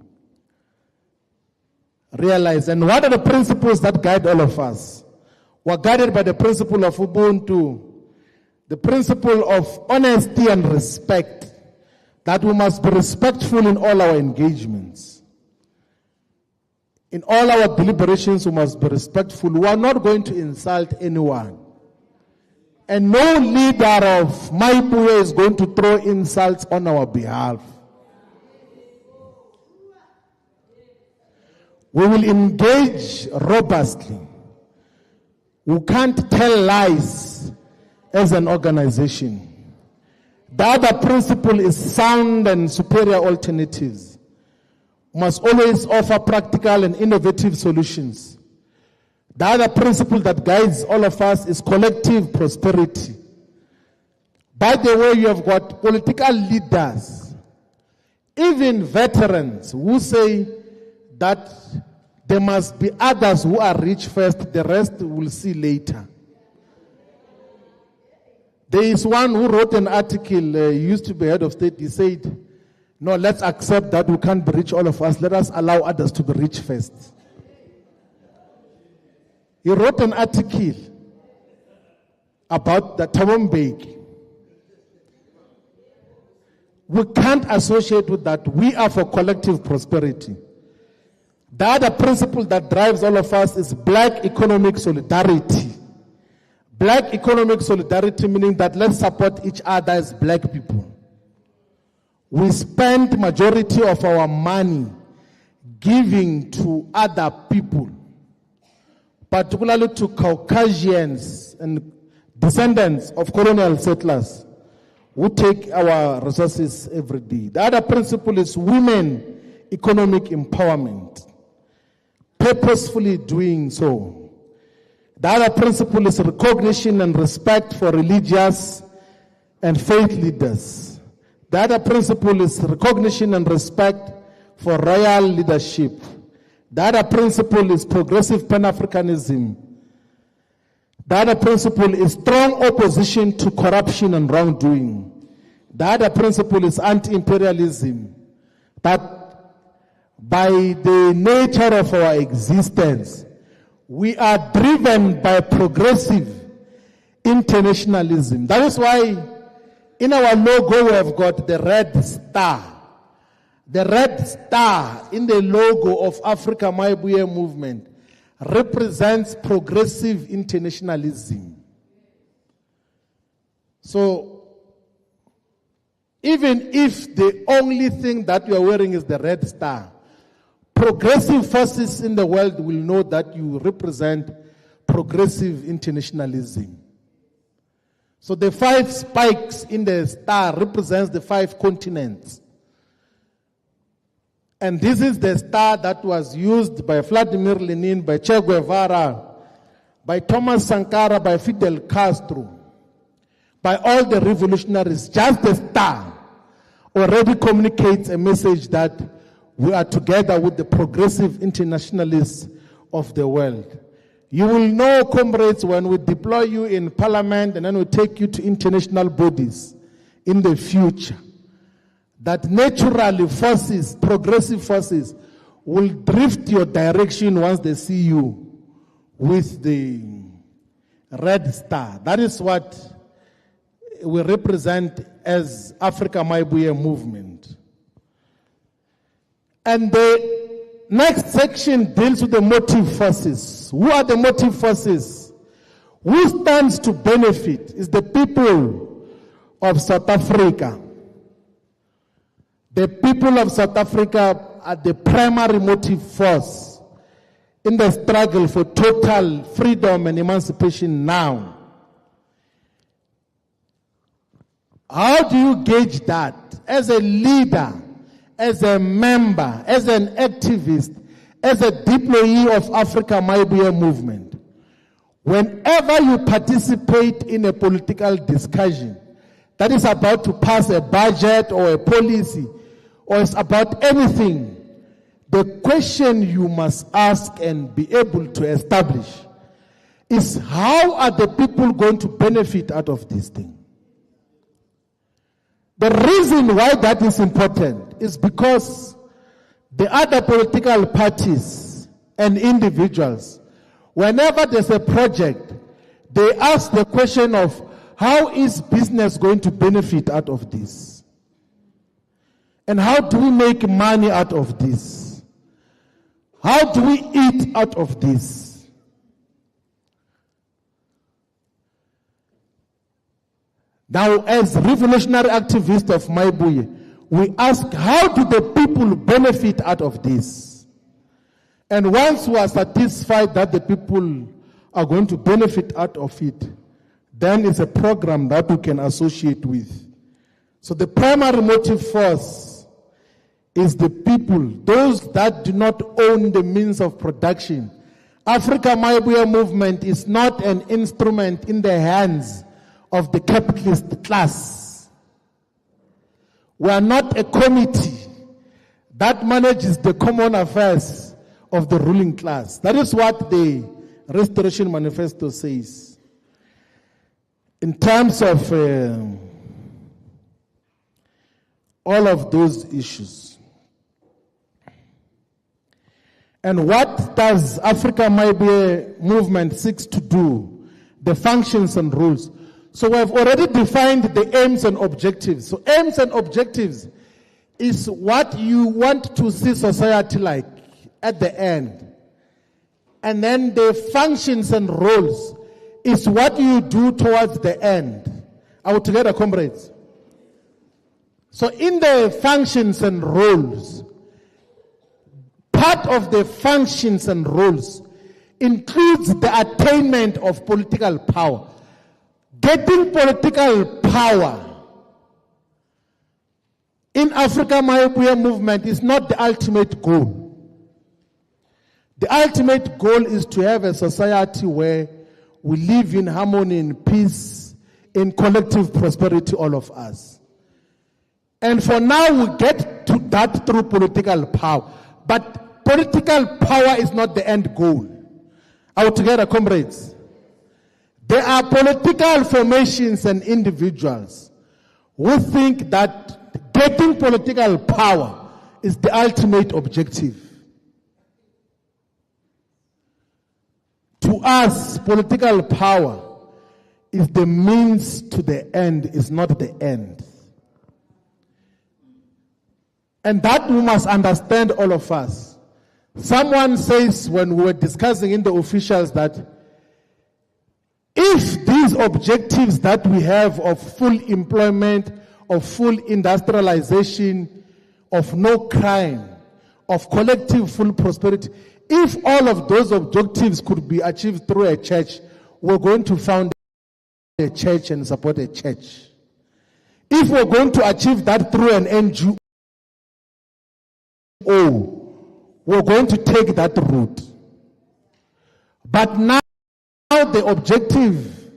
realize. And what are the principles that guide all of us? We're guided by the principle of Ubuntu, the principle of honesty and respect, that we must be respectful in all our engagements. In all our deliberations, we must be respectful. We are not going to insult anyone. And no leader of Mayibuye is going to throw insults on our behalf. We will engage robustly. We can't tell lies as an organization. The other principle is sound and superior alternatives. We must always offer practical and innovative solutions. The other principle that guides all of us is collective prosperity. By the way, you have got political leaders, even veterans, who say that there must be others who are rich first, the rest we'll see later. There is one who wrote an article, he used to be head of state, he said, no, let's accept that we can't be rich, all of us. Let us allow others to be rich first. He wrote an article about the Tawambeki. We can't associate with that. We are for collective prosperity. The other principle that drives all of us is black economic solidarity. Black economic solidarity meaning that let's support each other as black people. We spend majority of our money giving to other people, particularly to Caucasians and descendants of colonial settlers who take our resources every day. The other principle is women economic empowerment, purposefully doing so. The other principle is recognition and respect for religious and faith leaders. The other principle is recognition and respect for royal leadership. The other principle is progressive Pan-Africanism. The other principle is strong opposition to corruption and wrongdoing. The other principle is anti-imperialism. That by the nature of our existence, we are driven by progressive internationalism. That is why in our logo we have got the red star. The red star in the logo of Africa Mayibuye movement represents progressive internationalism. So even if the only thing that you are wearing is the red star, progressive forces in the world will know that you represent progressive internationalism. So the 5 spikes in the star represents the 5 continents. And this is the star that was used by Vladimir Lenin, by Che Guevara, by Thomas Sankara, by Fidel Castro, by all the revolutionaries. Just the star already communicates a message that we are together with the progressive internationalists of the world. You will know, comrades, when we deploy you in parliament and then we take you to international bodies in the future, that naturally forces, progressive forces, will drift your direction once they see you with the red star. That is what we represent as Africa Mayibuye movement. And the next section deals with the motive forces. Who are the motive forces? Who stands to benefit is the people of South Africa. The people of South Africa are the primary motive force in the struggle for total freedom and emancipation now. How do you gauge that? As a leader, as a member, as an activist, as a deployee of Africa Mayibuye movement, whenever you participate in a political discussion that is about to pass a budget or a policy, or it's about anything, the question you must ask and be able to establish is, how are the people going to benefit out of this thing? The reason why that is important is because the other political parties and individuals, whenever there's a project, they ask the question of, how is business going to benefit out of this? And how do we make money out of this? How do we eat out of this? Now, as revolutionary activists of Mayibuye, we ask, how do the people benefit out of this? And once we are satisfied that the people are going to benefit out of it, then it's a program that we can associate with. So the primary motive force is the people, those that do not own the means of production. Africa Mayibuye movement is not an instrument in the hands of the capitalist class. We are not a committee that manages the common affairs of the ruling class. That is what the Restoration Manifesto says. In terms of all of those issues. And what does Africa Mayibuye movement seeks to do? The functions and rules. So we have already defined the aims and objectives. So aims and objectives is what you want to see society like at the end. And then the functions and roles is what you do towards the end. Are we together, comrades? So in the functions and roles, part of the functions and roles includes the attainment of political power. Getting political power in Africa Mayibuye movement is not the ultimate goal. The ultimate goal is to have a society where we live in harmony, in peace, in collective prosperity, all of us. And for now, we get to that through political power. But political power is not the end goal. Are we together, comrades? There are political formations and individuals who think that getting political power is the ultimate objective. To us, political power is the means to the end, is not the end. And that we must understand, all of us. Someone says when we were discussing in the officials that if these objectives that we have of full employment, of full industrialization, of no crime, of collective full prosperity. If all of those objectives could be achieved through a church, we're going to found a church and support a church. If we're going to achieve that through an NGO, we're going to take that route. But now the objective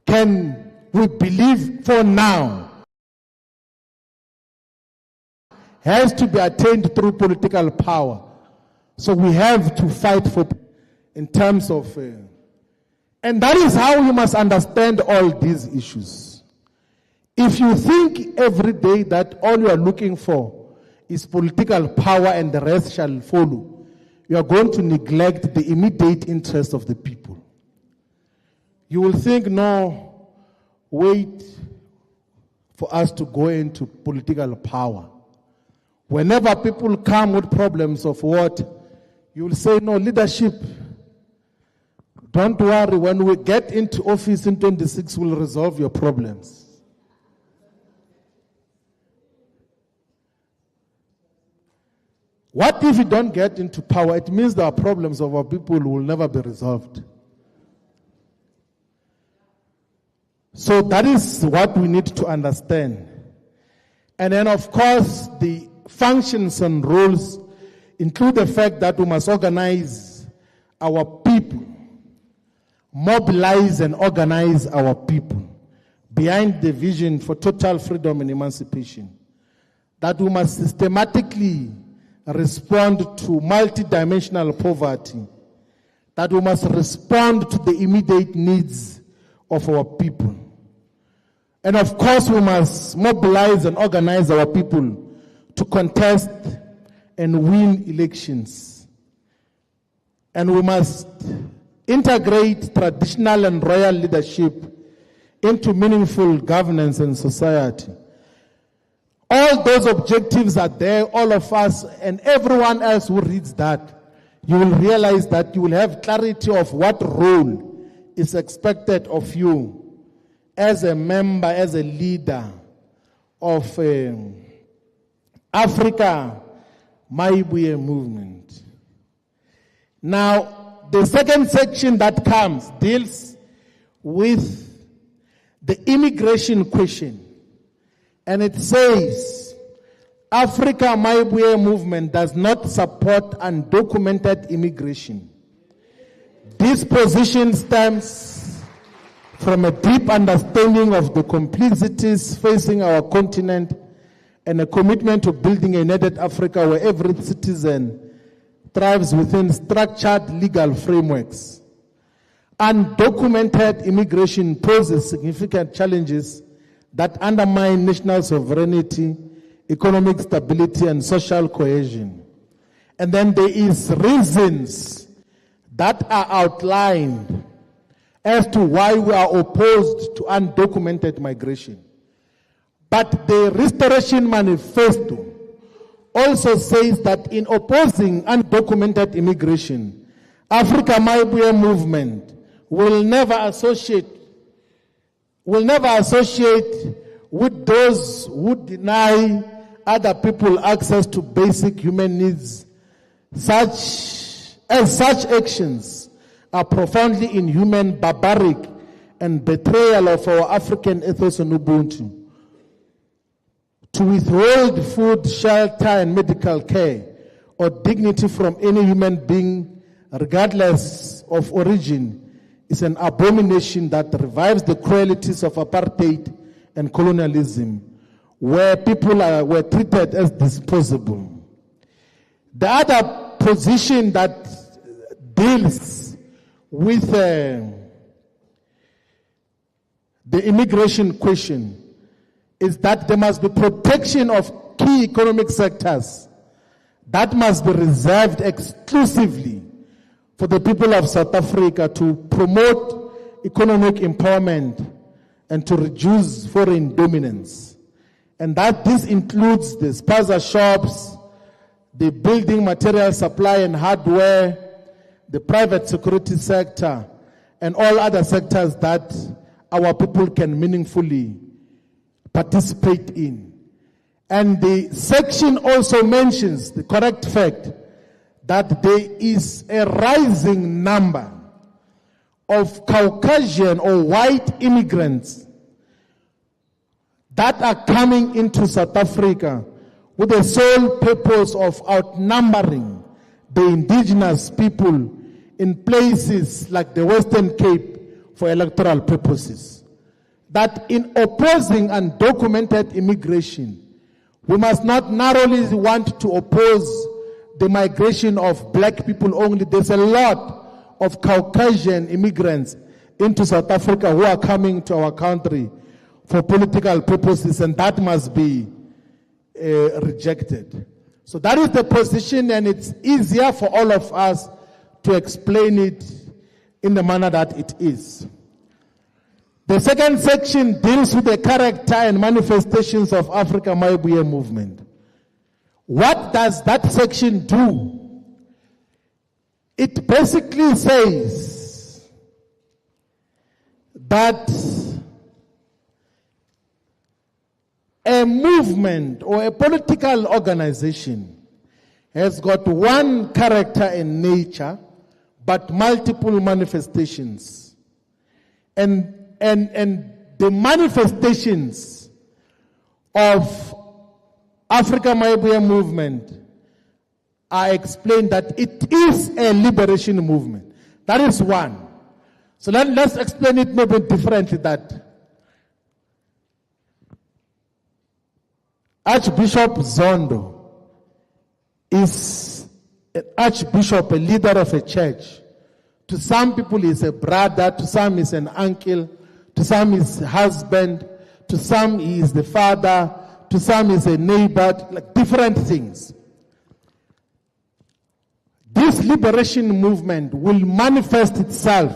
can, we believe for now, has to be attained through political power. So we have to fight for, in terms of, and that is how you must understand all these issues. If you think every day that all you are looking for is political power and the rest shall follow, you are going to neglect the immediate interest of the people. You will think, no, wait for us to go into political power. Whenever people come with problems of what, you will say, no, leadership, don't worry, when we get into office in 26, we'll resolve your problems. What if you don't get into power? It means the problems of our people will never be resolved. So that is what we need to understand. And then, of course, the functions and roles include the fact that we must organize our people, mobilize and organize our people behind the vision for total freedom and emancipation. That we must systematically respond to multidimensional poverty. That we must respond to the immediate needs of our people. And of course, we must mobilize and organize our people to contest and win elections. And we must integrate traditional and royal leadership into meaningful governance and society. All those objectives are there, all of us and everyone else who reads that, you will realize that you will have clarity of what role is expected of you as a member, as a leader of Africa Mayibuye movement. Now, the second section that comes deals with the immigration question. And it says, Africa Mayibuye movement does not support undocumented immigration. This position stems from a deep understanding of the complexities facing our continent and a commitment to building a united Africa where every citizen thrives within structured legal frameworks. Undocumented immigration poses significant challenges that undermine national sovereignty, economic stability, and social cohesion. And then there is reasons that are outlined as to why we are opposed to undocumented migration. But the Restoration Manifesto also says that in opposing undocumented immigration, Africa Mayibuye movement will never associate with those who deny other people access to basic human needs. Such actions are profoundly inhuman, barbaric, and betrayal of our African ethos and Ubuntu. To withhold food, shelter, and medical care or dignity from any human being, regardless of origin, is an abomination that revives the cruelties of apartheid and colonialism, where people were treated as disposable. The other position that deals with the immigration question is that there must be protection of key economic sectors that must be reserved exclusively for the people of South Africa to promote economic empowerment and to reduce foreign dominance. And that this includes the spaza shops, the building material supply and hardware, the private security sector, and all other sectors that our people can meaningfully participate in. And the section also mentions the correct fact that there is a rising number of Caucasian or white immigrants that are coming into South Africa with the sole purpose of outnumbering the indigenous people in places like the Western Cape for electoral purposes. That in opposing undocumented immigration, we must not narrowly want to oppose the migration of black people only. There's a lot of Caucasian immigrants into South Africa who are coming to our country for political purposes, and that must be rejected. So that is the position, and it's easier for all of us to explain it in the manner that it is. The second section deals with the character and manifestations of Africa Mayibuye movement. What does that section do? It basically says that a movement or a political organization has got one character and nature, but multiple manifestations. And the manifestations of Africa Mayibuye movement are explained that it is a liberation movement. That is one. So let's explain it maybe differently, that Archbishop Zondo is an archbishop, a leader of a church. To some people he's a brother, to some he's an uncle, to some he's husband, to some he is the father, to some he's a neighbor, like different things. This liberation movement will manifest itself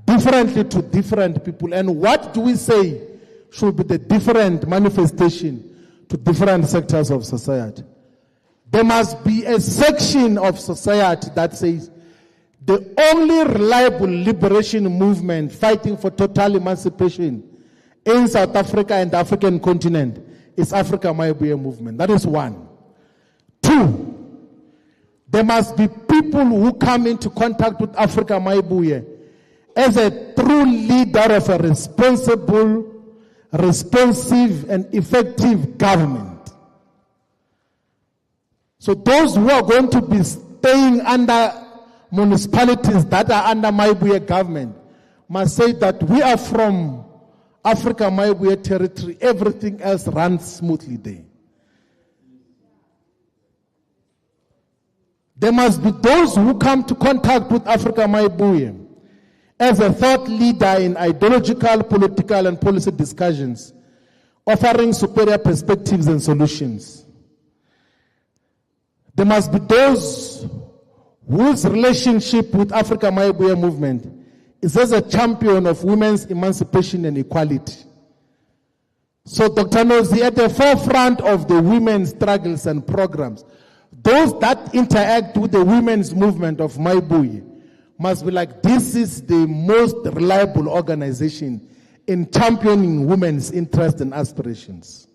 differently to different people. And what do we say should be the different manifestation to different sectors of society? There must be a section of society that says the only reliable liberation movement fighting for total emancipation in South Africa and the African continent is Africa Mayibuye movement. That is one. Two, there must be people who come into contact with Africa Mayibuye as a true leader of a responsible, responsive and effective government. So those who are going to be staying under municipalities that are under Mayibuye government must say that we are from Africa Mayibuye territory, everything else runs smoothly there. There must be those who come to contact with Africa Mayibuye as a thought leader in ideological, political and policy discussions, offering superior perspectives and solutions. There must be those whose relationship with Africa Mayibuye movement is as a champion of women's emancipation and equality. So Dr. Nozi, at the forefront of the women's struggles and programs, those that interact with the women's movement of Mayibuye must be like, this is the most reliable organization in championing women's interests and aspirations.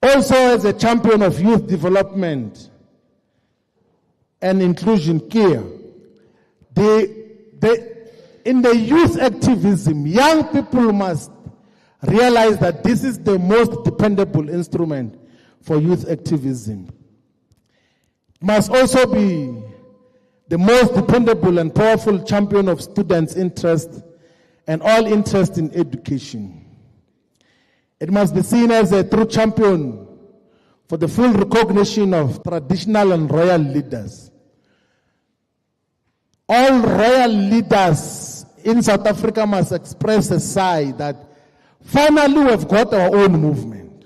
Also, as a champion of youth development and inclusion care, in the youth activism, young people must realize that this is the most dependable instrument for youth activism. It must also be the most dependable and powerful champion of students' interest and all interest in education. It must be seen as a true champion for the full recognition of traditional and royal leaders. All royal leaders in South Africa must express a sigh that finally we've got our own movement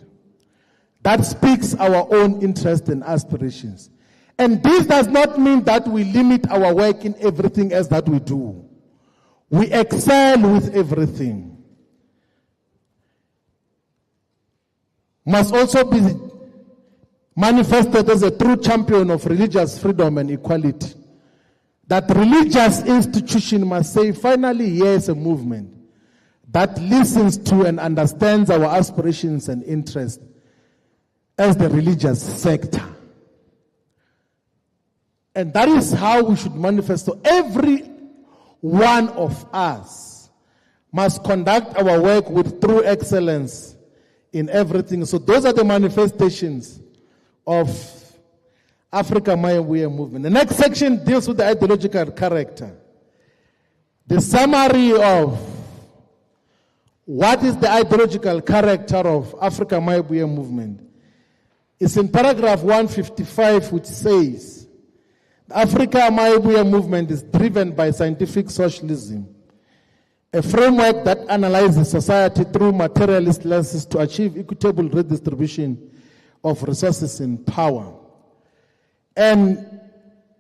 that speaks our own interests and aspirations. And this does not mean that we limit our work in everything else that we do. We excel with everything. Must also be manifested as a true champion of religious freedom and equality. That religious institution must say, finally, here is a movement that listens to and understands our aspirations and interests as the religious sector. And that is how we should manifest. So every one of us must conduct our work with true excellence in everything. So those are the manifestations of Africa Mayibuye movement. The next section deals with the ideological character. The summary of what is the ideological character of Africa Mayibuye movement is in paragraph 155, which says, the Africa Mayibuye movement is driven by scientific socialism, a framework that analyzes society through materialist lenses to achieve equitable redistribution of resources and power. And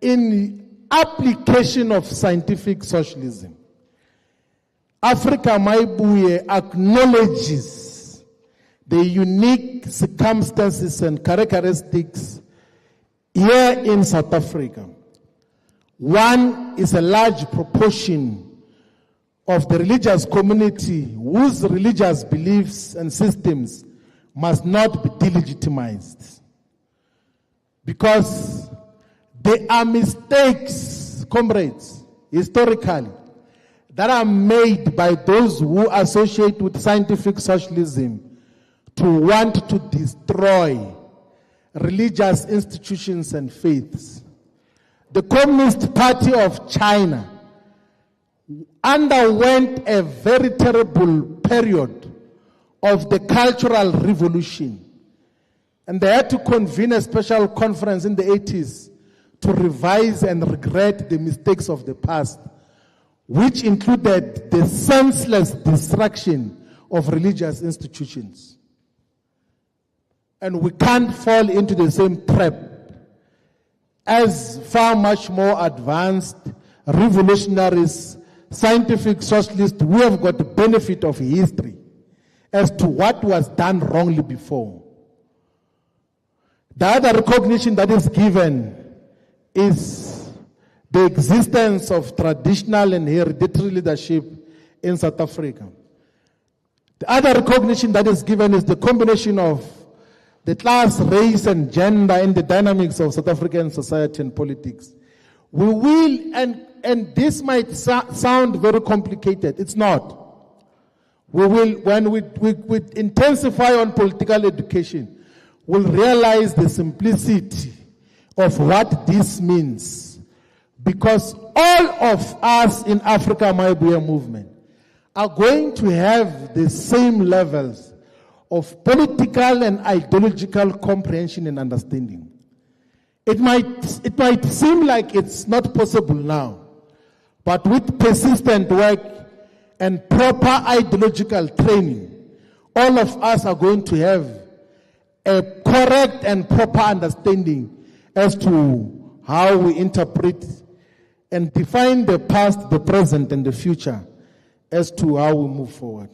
in application of scientific socialism, Africa Mayibuye acknowledges the unique circumstances and characteristics here in South Africa. One is a large proportion of the religious community whose religious beliefs and systems must not be delegitimized. Because there are mistakes, comrades, historically, that are made by those who associate with scientific socialism to want to destroy religious institutions and faiths. The Communist Party of China underwent a very terrible period of the Cultural Revolution. And they had to convene a special conference in the 80s to revise and regret the mistakes of the past, which included the senseless destruction of religious institutions. And we can't fall into the same trap as far much more advanced revolutionaries, scientific socialists who have got the benefit of history as to what was done wrongly before. The other recognition that is given is the existence of traditional and hereditary leadership in South Africa. The other recognition that is given is the combination of the class, race, and gender in the dynamics of South African society and politics. We will, and this might sound very complicated. It's not. We will, when we intensify on political education, we'll realize the simplicity of what this means. Because all of us in Africa Mayibuye movement are going to have the same levels of political and ideological comprehension and understanding. It might seem like it's not possible now, but with persistent work and proper ideological training, all of us are going to have a correct and proper understanding as to how we interpret and define the past, the present, and the future as to how we move forward.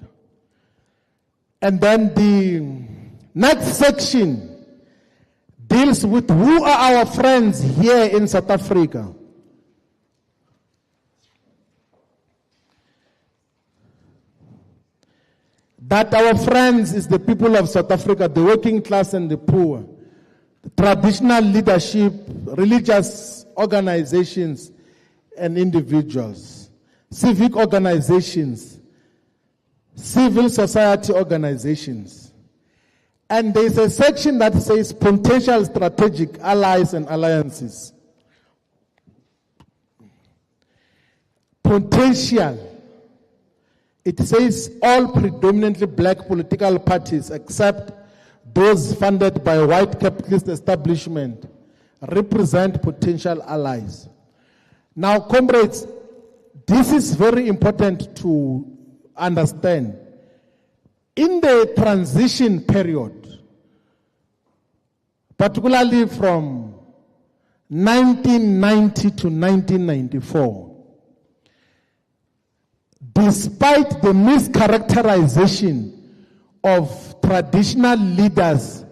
And then the next section deals with who are our friends here in South Africa. That our friends is the people of South Africa, the working class and the poor, the traditional leadership, religious organizations and individuals, civic organizations, civil society organizations. And there is a section that says potential strategic allies and alliances. Potential. It says all predominantly black political parties except those funded by white capitalist establishment represent potential allies. Now, comrades, this is very important to understand. In the transition period, particularly from 1990 to 1994, despite the mischaracterization of traditional leaders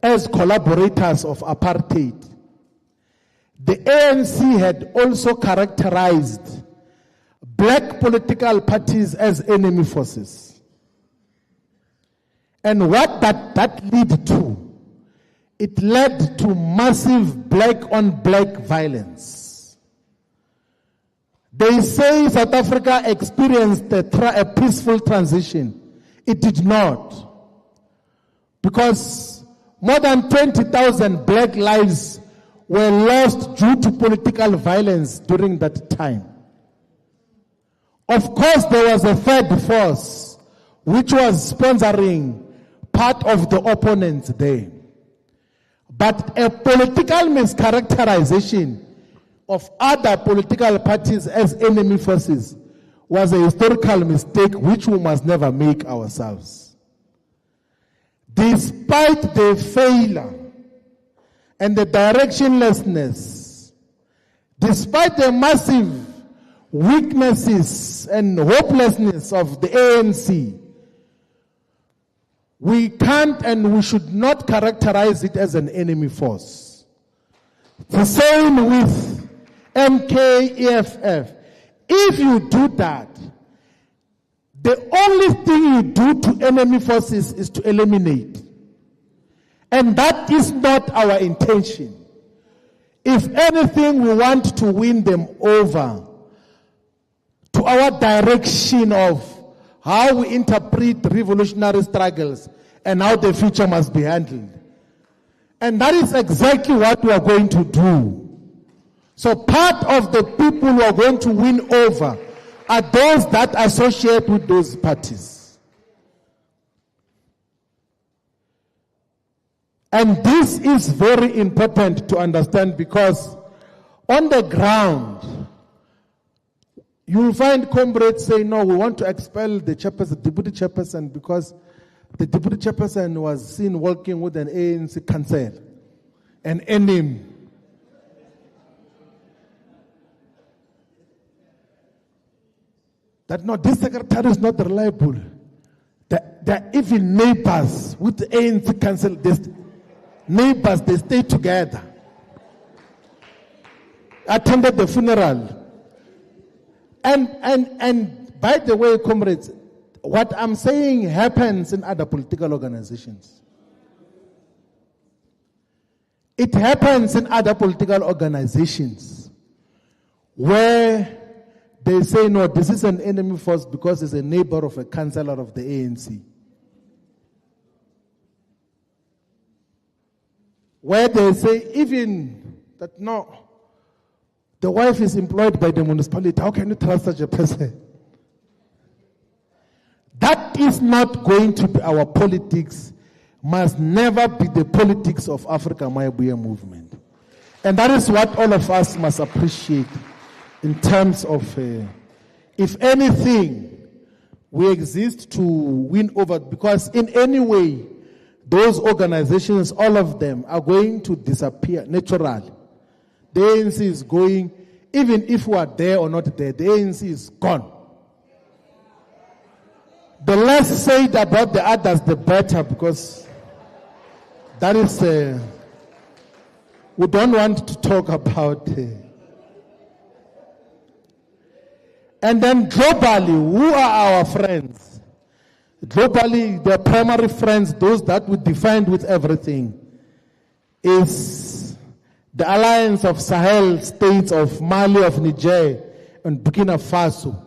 as collaborators of apartheid, the ANC had also characterized black political parties as enemy forces. And what that led to? It led to massive black-on-black violence. They say South Africa experienced a peaceful transition. It did not. Because more than 20,000 black lives were lost due to political violence during that time. Of course, there was a third force which was sponsoring part of the opponents there. But a political mischaracterization of other political parties as enemy forces was a historical mistake which we must never make ourselves. Despite the failure and the directionlessness, despite the massive weaknesses and hopelessness of the ANC, we can't and we should not characterize it as an enemy force. The same with MK-EFF. If you do that, the only thing you do to enemy forces is to eliminate. And that is not our intention. If anything, we want to win them over to our direction of how we interpret revolutionary struggles and how the future must be handled. And that is exactly what we are going to do. So part of the people who are going to win over are those that associate with those parties. And this is very important to understand, because on the ground, you will find comrades say, no, we want to expel the chairperson, deputy chairperson, because the deputy chairperson was seen working with an ANC council, an enemy. That no, this secretary is not reliable. There are even neighbors with the ANC council. Neighbors, they stay together. Attended the funeral. And by the way, comrades, what I'm saying happens in other political organizations. It happens in other political organizations where they say, no, this is an enemy force because it's a neighbor of a councillor of the ANC. Where they say even that, no, the wife is employed by the municipality. How can you trust such a person? That is not going to be our politics, must never be the politics of Africa Mayibuye movement. And that is what all of us must appreciate in terms of, if anything, we exist to win over, because in any way, those organizations, all of them, are going to disappear naturally. The ANC is going, even if we are there or not there, the ANC is gone. The less said about the others, the better, because that is, we don't want to talk about. And then globally, who are our friends? Globally, the primary friends, those that we defined with everything, is the alliance of Sahel states of Mali, of Niger, and Burkina Faso.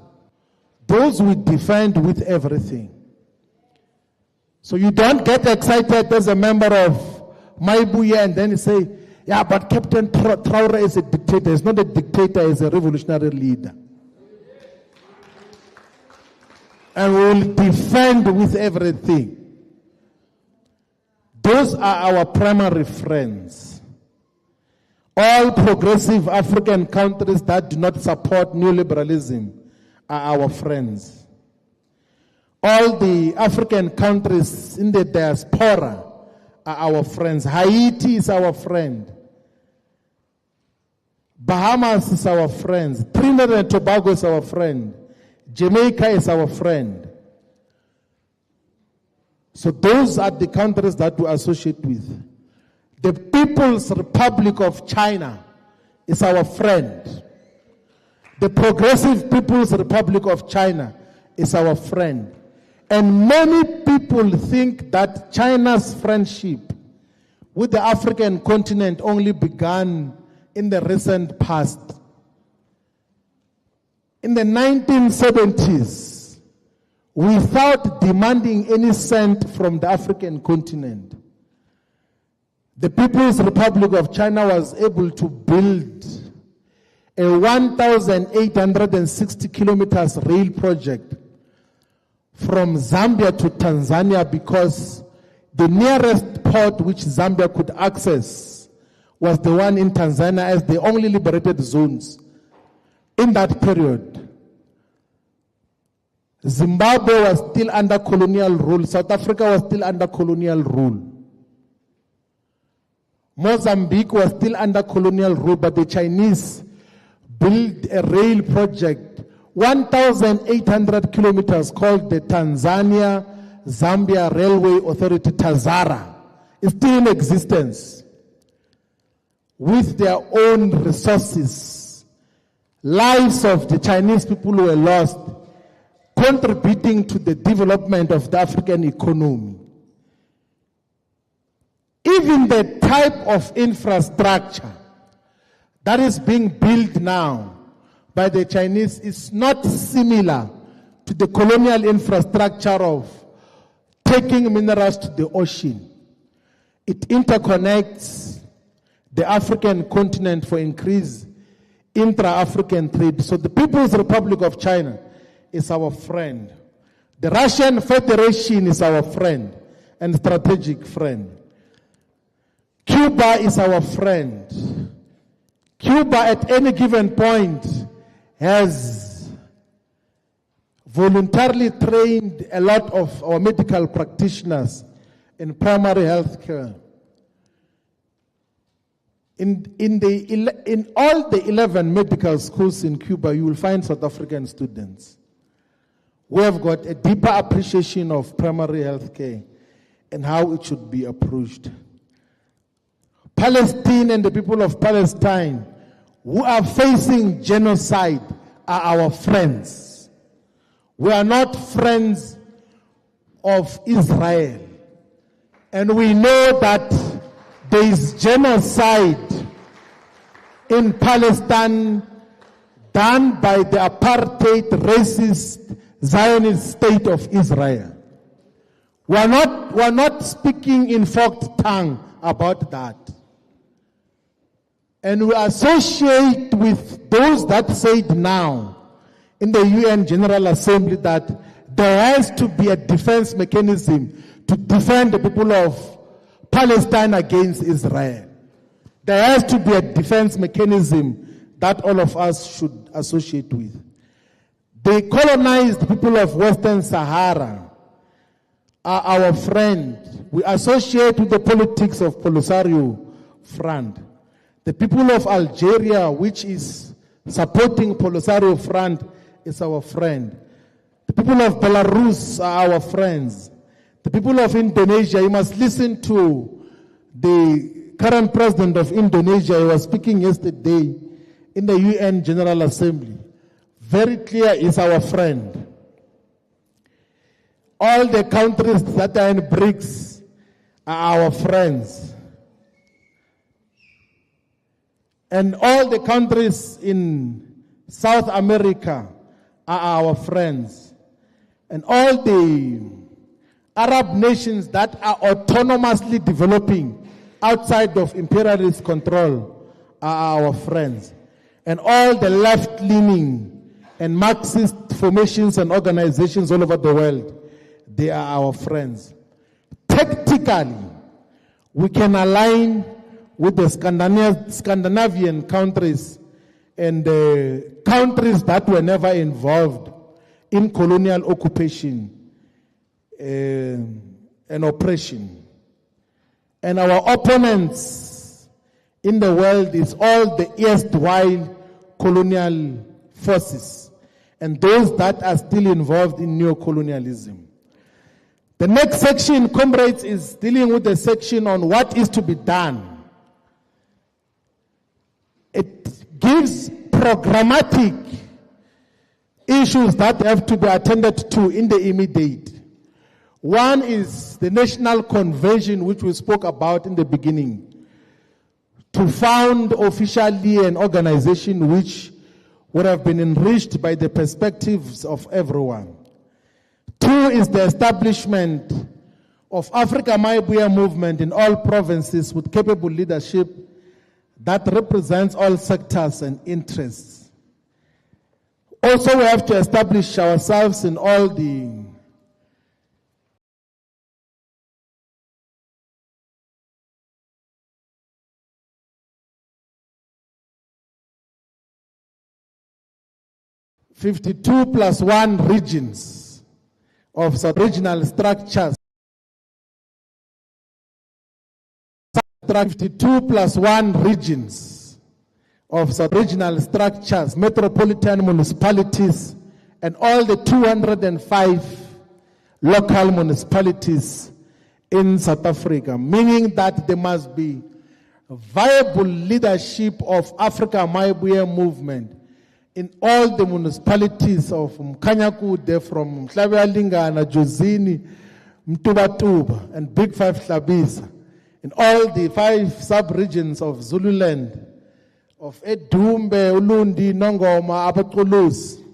Those we defined with everything. So you don't get excited as a member of Mayibuye and then you say, yeah, but Captain Traore is a dictator. He's not a dictator, he's a revolutionary leader. And we will defend with everything. Those are our primary friends. All progressive African countries that do not support neoliberalism are our friends. All the African countries in the diaspora are our friends. Haiti is our friend. Bahamas is our friend. Trinidad and Tobago is our friend. Jamaica is our friend. So those are the countries that we associate with. The People's Republic of China is our friend. The Progressive People's Republic of China is our friend. And many people think that China's friendship with the African continent only began in the recent past. In the 1970s, without demanding any cent from the African continent, the People's Republic of China was able to build a 1,860 kilometers rail project from Zambia to Tanzania, because the nearest port which Zambia could access was the one in Tanzania, as the only liberated zones in that period. Zimbabwe was still under colonial rule. South Africa was still under colonial rule. Mozambique was still under colonial rule, but the Chinese built a rail project, 1,800 kilometers, called the Tanzania-Zambia Railway Authority, TAZARA. It's still in existence. With their own resources, lives of the Chinese people were lost, contributing to the development of the African economy. Even the type of infrastructure that is being built now by the Chinese is not similar to the colonial infrastructure of taking minerals to the ocean. It interconnects the African continent for increased intra-African trade. So the People's Republic of China is our friend. The Russian Federation is our friend and strategic friend. Cuba is our friend. Cuba at any given point has voluntarily trained a lot of our medical practitioners in primary health care. In all the 11 medical schools in Cuba, you will find South African students. We have got a deeper appreciation of primary health care and how it should be approached. Palestine and the people of Palestine who are facing genocide are our friends. We are not friends of Israel. And we know that there is genocide in Palestine done by the apartheid, racist, Zionist state of Israel. We are not speaking in forked tongue about that. And we associate with those that said now in the UN General Assembly that there has to be a defense mechanism to defend the people of Palestine against Israel. There has to be a defense mechanism that all of us should associate with. The colonized people of Western Sahara are our friend. We associate with the politics of Polisario Front. The people of Algeria, which is supporting Polisario Front, is our friend. The people of Belarus are our friends. The people of Indonesia, you must listen to the current president of Indonesia. He was speaking yesterday in the UN General Assembly. Very clear, is our friend. All the countries that are in BRICS are our friends. And all the countries in South America are our friends. And all the Arab nations that are autonomously developing outside of imperialist control are our friends. And all the left-leaning and Marxist formations and organizations all over the world, they are our friends. Tactically, we can align with the Scandinavian countries and the countries that were never involved in colonial occupation and oppression. And our opponents in the world is all the erstwhile colonial forces and those that are still involved in neocolonialism. The next section, comrades, is dealing with the section on what is to be done. It gives programmatic issues that have to be attended to in the immediate. One is the National Convention, which we spoke about in the beginning, to found officially an organization which would have been enriched by the perspectives of everyone. Two is the establishment of Africa Mayibuye movement in all provinces with capable leadership that represents all sectors and interests. Also, we have to establish ourselves in all the +1 regions of sub-regional structures. 52+1 regions of sub-regional structures, metropolitan municipalities, and all the 205 local municipalities in South Africa, meaning that there must be a viable leadership of Africa Mayibuye movement in all the municipalities of Mkanyakude, from Mhlabalingana, Jozini, Mtubatuba, and Big Five Hlabisa, in all the 5 sub-regions of Zululand, of Edumbe, Ulundi, Nongoma, Abaxuluzi,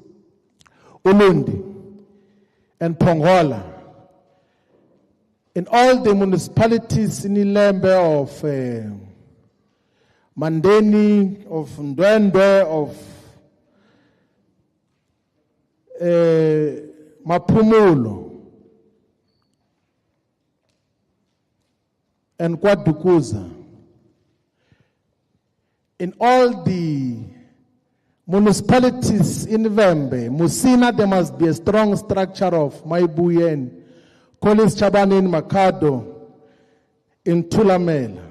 Ulundi, and Pongola. In all the municipalities in Ilembe of Mandeni, of Ndwendwe, of Maphumulo, and Kwadukuza. In all the municipalities in Vembe, Musina, there must be a strong structure of Mayibuye and Collins Chabani in Makado, in Tulamela.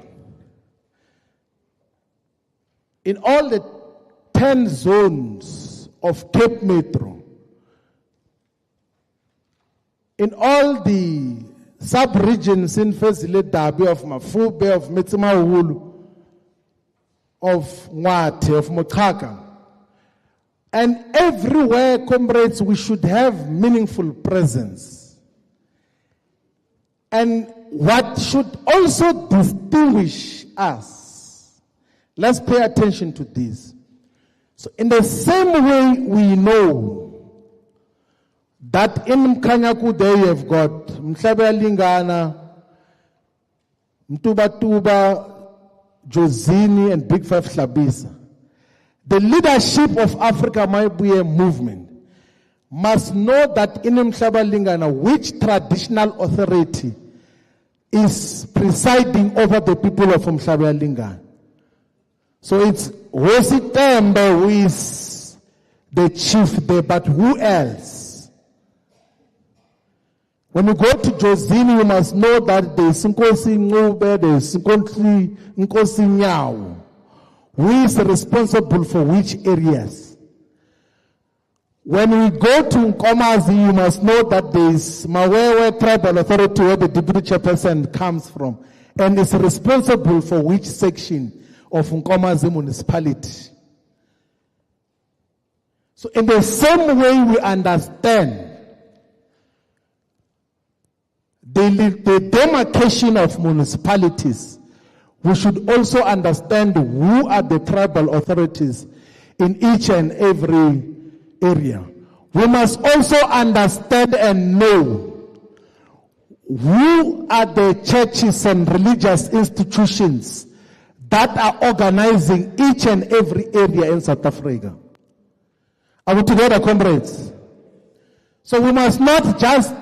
In all the 10 zones of Cape Metro, in all the sub-regions in Fezile Dabi, of Mafube, of Metsimahulu, of Mwate, of Mochaka, and everywhere, comrades, we should have meaningful presence. And what should also distinguish us, let's pay attention to this. So in the same way we know that in Mkanyakude you have got Mhlabalingana, Mtubatuba, Jozini, and Big Five Hlabisa. The leadership of Africa Mayibuye movement must know that in Mhlabalingana, which traditional authority is presiding over the people of Mhlabalingana. So it's Hosi Tembe who is the chief there, but who else? When you go to Jozini, you must know that there is Nkosi Ngube, there is Nkosi Nyawo, who is responsible for which areas. When we go to Nkomazi, you must know that there is Mawewe Tribal Authority, where the deputy chairperson comes from, and is responsible for which section of Nkomazi municipality. So in the same way we understand the demarcation of municipalities, we should also understand who are the tribal authorities in each and every area. We must also understand and know who are the churches and religious institutions that are organizing each and every area in South Africa. Are we together, comrades? So we must not just,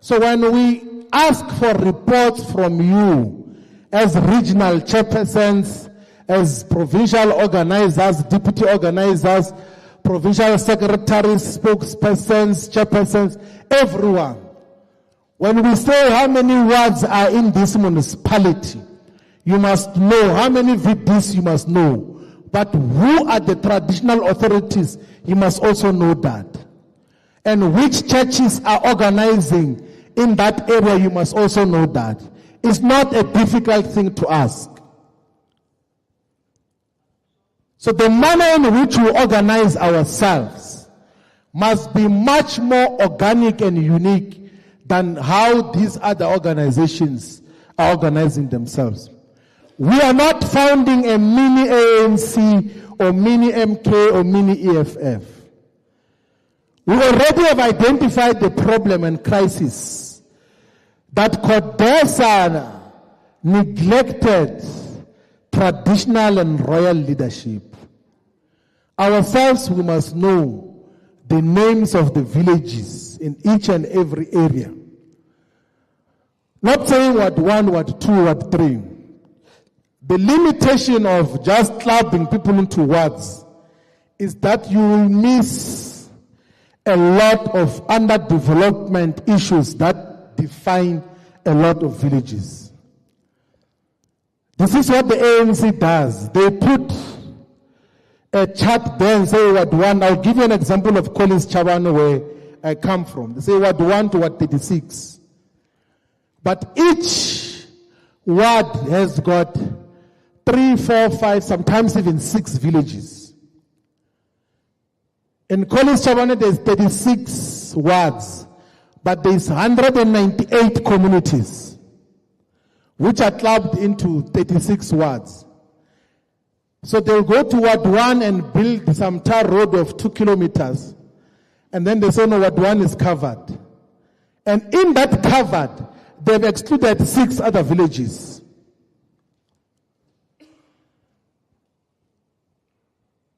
so when we ask for reports from you as regional chairpersons, as provincial organizers, deputy organizers, provincial secretaries, spokespersons, chairpersons, everyone. When we say how many wards are in this municipality, you must know how many VDs you must know. But who are the traditional authorities, you must also know that. And which churches are organizing in that area, you must also know that. It's not a difficult thing to ask. So the manner in which we organize ourselves must be much more organic and unique than how these other organizations are organizing themselves. We are not founding a mini ANC or mini MK or mini EFF. We already have identified the problem and crisis that CODESA neglected traditional and royal leadership. Ourselves, we must know the names of the villages in each and every area. Not saying what 1, what 2, what 3. The limitation of just clubbing people into words is that you will miss a lot of underdevelopment issues that define a lot of villages. This is what the ANC does. They put a chart there and say Ward 1. I'll give you an example of Collins Chabane where I come from. They say Ward 1 to Ward 36. But each ward has got 3, 4, 5, sometimes even 6 villages. In Collins Chabane there's 36 wards, but there's 198 communities, which are clubbed into 36 wards. So they'll go to Ward 1 and build some tar road of 2 kilometers. And then they say, no, Ward 1 is covered. And in that covered, they've excluded 6 other villages.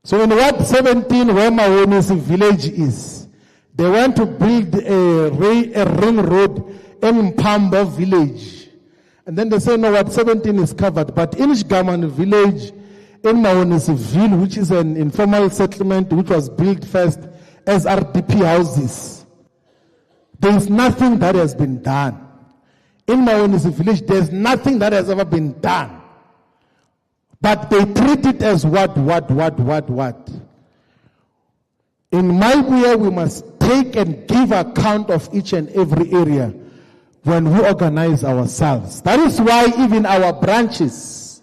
So in Ward 17, where Mayibuye's village is, they want to build a ring road in Mpambo village. And then they say, no, Ward 17 is covered. But in Shgaman village, in Mayibuye, which is an informal settlement which was built first as RDP houses, there is nothing that has been done. In Mayibuye village, there is nothing that has ever been done. But they treat it as what. In Mayibuye, we must take and give account of each and every area when we organize ourselves. That is why even our branches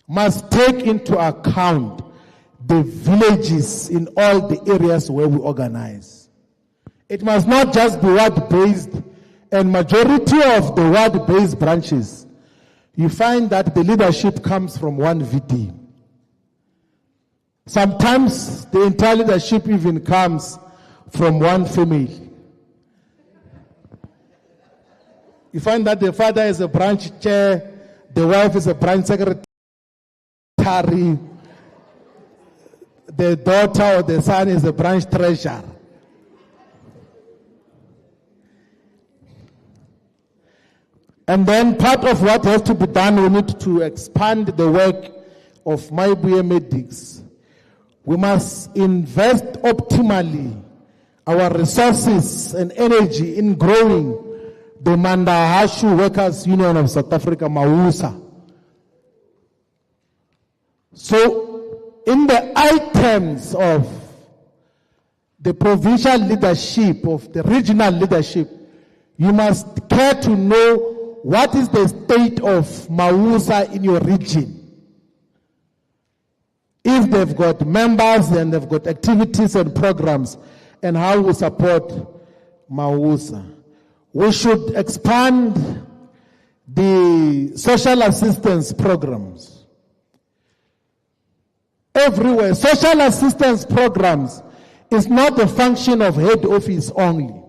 must take into account the villages in all the areas where we organize. It must not just be ward-based, and majority of the ward-based branches, you find that the leadership comes from one VD. Sometimes the entire leadership even comes from one family. You find that the father is a branch chair, the wife is a branch secretary, the daughter or the son is a branch treasurer. And then part of what has to be done, we need to expand the work of Mayibuye medics. We must invest optimally our resources and energy in growing the Mandahashu Workers Union of South Africa, MAUSA. So, in the items of the provincial leadership, of the regional leadership, you must care to know what is the state of MAUSA in your region. If they've got members and they've got activities and programs, and how we support MAUSA. We should expand the social assistance programs. Everywhere. Social assistance programs is not a function of head office only.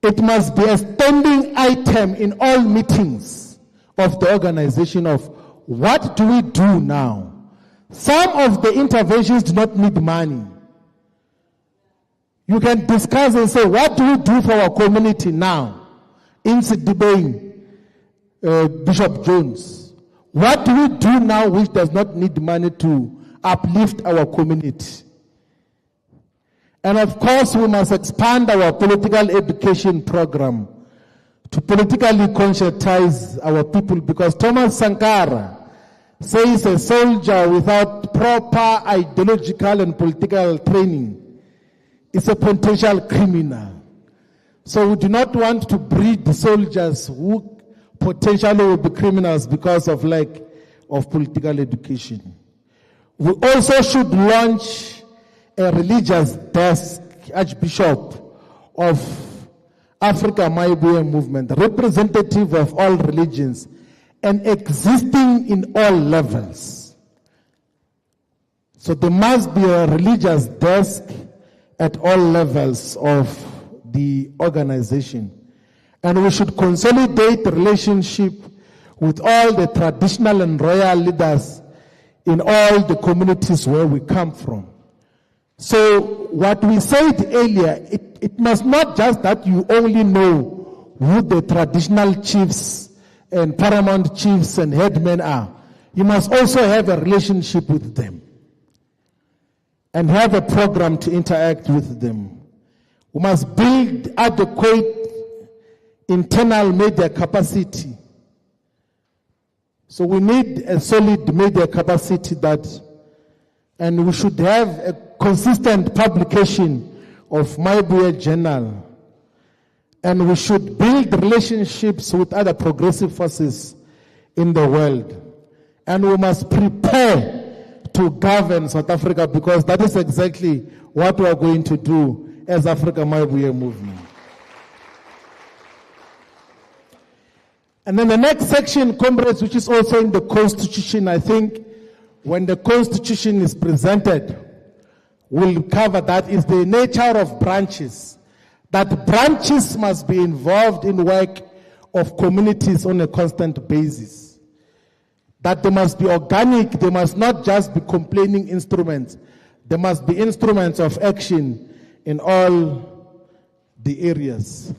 It must be a standing item in all meetings of the organization of what do we do now? Some of the interventions do not need money. You can discuss and say, what do we do for our community now? In Sidibeng, Bishop Jones. What do we do now which does not need money to uplift our community? And of course, we must expand our political education program to politically conscientize our people, because Thomas Sankara says a soldier without proper ideological and political training is a potential criminal. So we do not want to breed soldiers who potentially will be criminals because of lack of political education. We also should launch a religious desk, Archbishop, of Africa Mayibuye movement, representative of all religions and existing in all levels. So there must be a religious desk at all levels of the organization. And we should consolidate the relationship with all the traditional and royal leaders in all the communities where we come from. So what we said earlier, it must not just that you only know who the traditional chiefs and paramount chiefs and headmen are. You must also have a relationship with them and have a program to interact with them. We must build adequate internal media capacity. So we need a solid media capacity and we should have a consistent publication of Mayibuye Journal. And we should build relationships with other progressive forces in the world. And we must prepare to govern South Africa, because that is exactly what we are going to do as Africa Mayibuye movement. And then the next section, comrades, which is also in the Constitution, I think when the Constitution is presented, we'll cover that, is the nature of branches. That branches must be involved in work of communities on a constant basis. That they must be organic, they must not just be complaining instruments. There must be instruments of action in all the areas.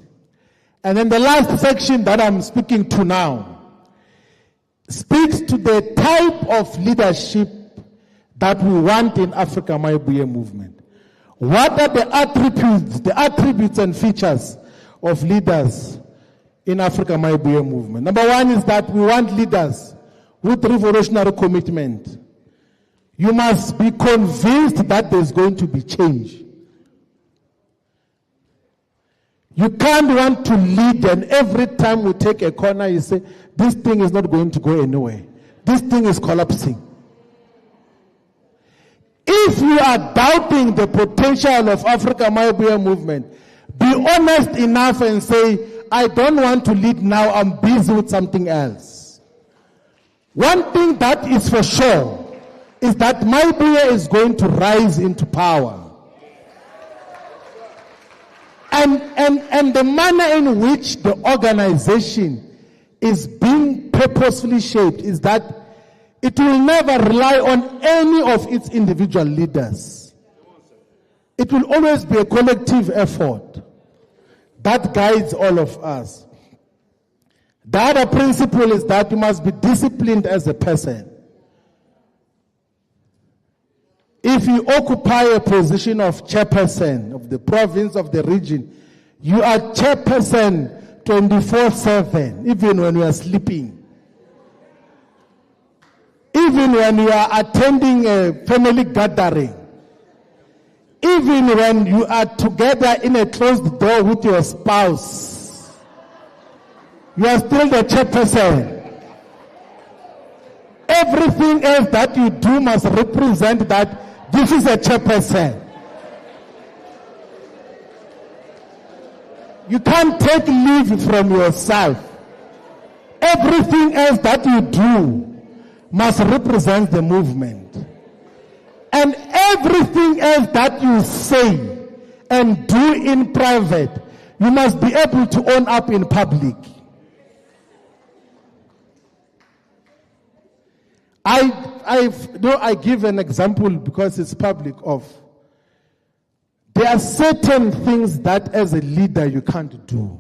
And then the last section that I'm speaking to now speaks to the type of leadership that we want in Africa Mayibuye movement. What are the attributes and features of leaders in Africa Mayibuye movement? Number one is that we want leaders with revolutionary commitment. You must be convinced that there's going to be change. You can't want to lead and every time we take a corner you say, this thing is not going to go anywhere. This thing is collapsing. If you are doubting the potential of Africa Mayibuye movement, be honest enough and say, I don't want to lead now, I'm busy with something else. One thing that is for sure is that Mayibuye is going to rise into power. And the manner in which the organization is being purposefully shaped is that it will never rely on any of its individual leaders. It will always be a collective effort that guides all of us. The other principle is that you must be disciplined as a person. If you occupy a position of chairperson of the province, of the region, you are chairperson 24/7, even when you are sleeping. Even when you are attending a family gathering. Even when you are together in a closed door with your spouse. You are still the chairperson. Everything else that you do must represent that this is a chairperson. You can't take leave from yourself. Everything else that you do must represent the movement. And everything else that you say and do in private, you must be able to own up in public. I give an example because it's public of. There are certain things that as a leader you can't do.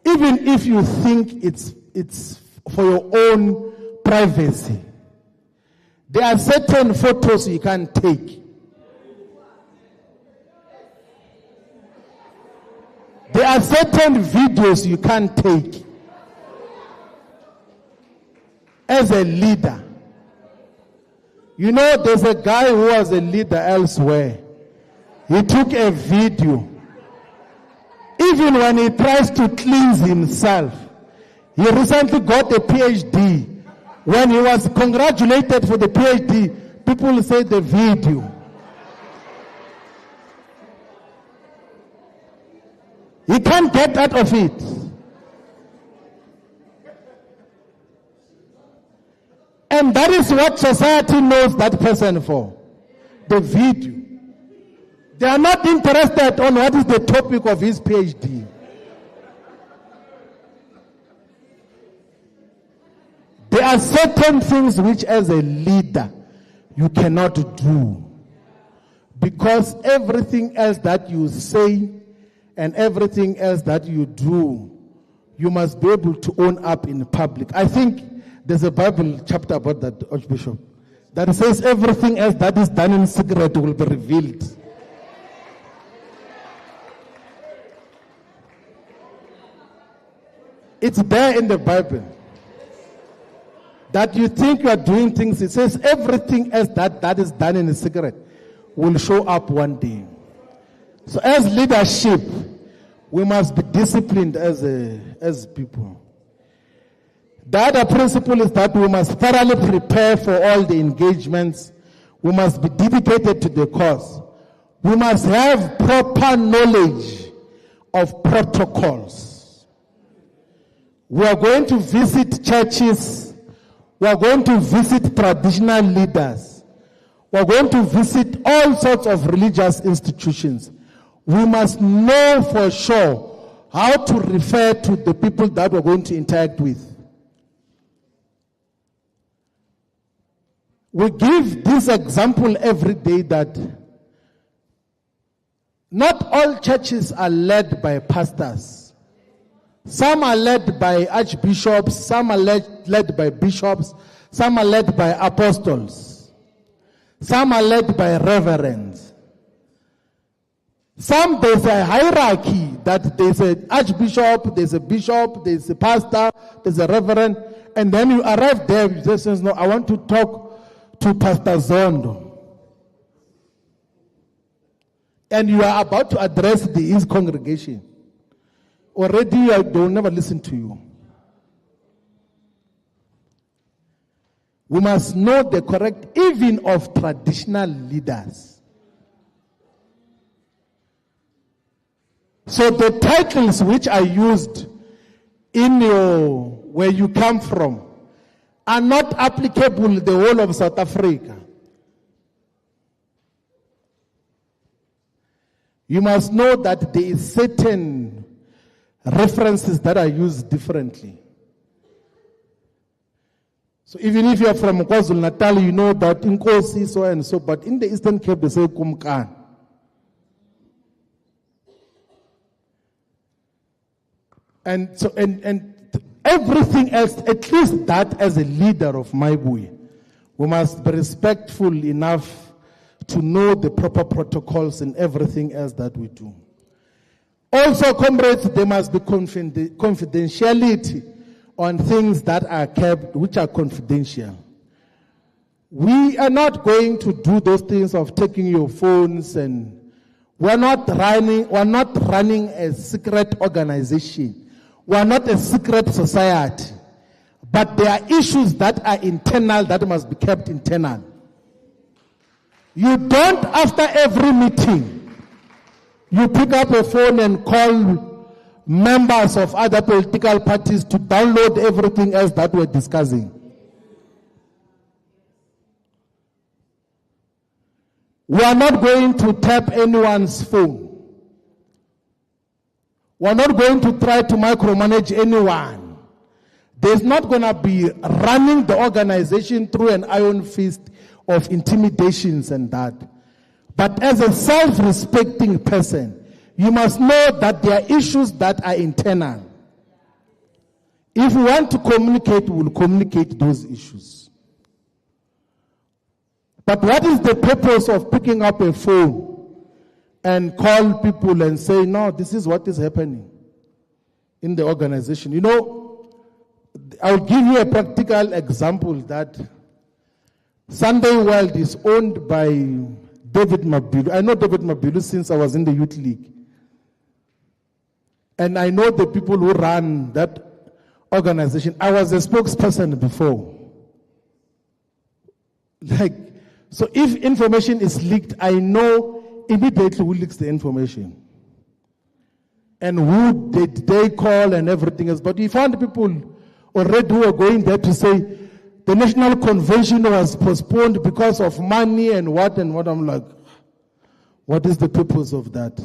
Even if you think it's for your own privacy. There are certain photos you can't take. There are certain videos you can't take. As a leader. You know, there's a guy who was a leader elsewhere. He took a video. Even when he tries to cleanse himself. He recently got a PhD. When he was congratulated for the PhD, people say the video. He can't get out of it. And that is what society knows that person for. The video. They are not interested on what is the topic of his PhD. There are certain things which as a leader you cannot do. Because everything else that you say and everything else that you do, you must be able to own up in public. I think there's a Bible chapter about that, Archbishop, that says everything else that is done in secret will be revealed. It's there in the Bible. That you think you are doing things, it says everything else that is done in secret will show up one day. So as leadership, we must be disciplined as people. The other principle is that we must thoroughly prepare for all the engagements. We must be dedicated to the cause. We must have proper knowledge of protocols. We are going to visit churches. We are going to visit traditional leaders. We are going to visit all sorts of religious institutions. We must know for sure how to refer to the people that we're going to interact with. We give this example every day that not all churches are led by pastors. Some are led by archbishops, some are led by bishops, some are led by apostles, some are led by reverends. Some, there's a hierarchy that there's an archbishop, there's a bishop, there's a pastor, there's a reverend, and then you arrive there, you just say, no, I want to talk to Pastor Zondo. And you are about to address his congregation. Already they will never listen to you. We must know the correct, even of traditional leaders. So the titles which are used in where you come from are not applicable to the whole of South Africa. You must know that there is certain references that are used differently. So even if you are from KwaZulu-Natal, you know that in Nkosi so and so, but in the Eastern Cape they say Kumkan. And so and everything else, at least that as a leader of Mayibuye, we must be respectful enough to know the proper protocols and everything else that we do. Also, comrades, there must be confidentiality on things that are kept, which are confidential. We are not going to do those things of taking your phones, and we're not running a secret organization. We are not a secret society, but there are issues that are internal that must be kept internal. You don't, after every meeting, you pick up a phone and call members of other political parties to download everything else that we're discussing. We are not going to tap anyone's phone. We're not going to try to micromanage anyone. There's not going to be running the organization through an iron fist of intimidations and that. But as a self-respecting person, you must know that there are issues that are internal. If we want to communicate, we will communicate those issues. But what is the purpose of picking up a phone and call people and say, no, this is what is happening in the organization? You know, I'll give you a practical example that Sunday World is owned by David Mabilu. I know David Mabilu since I was in the Youth League. And I know the people who run that organization. I was a spokesperson before. So if information is leaked, I know immediately who leaks the information. and who did they call and everything else. But we found people already who were going there to say the National Convention was postponed because of money and what. I'm like, what is the purpose of that?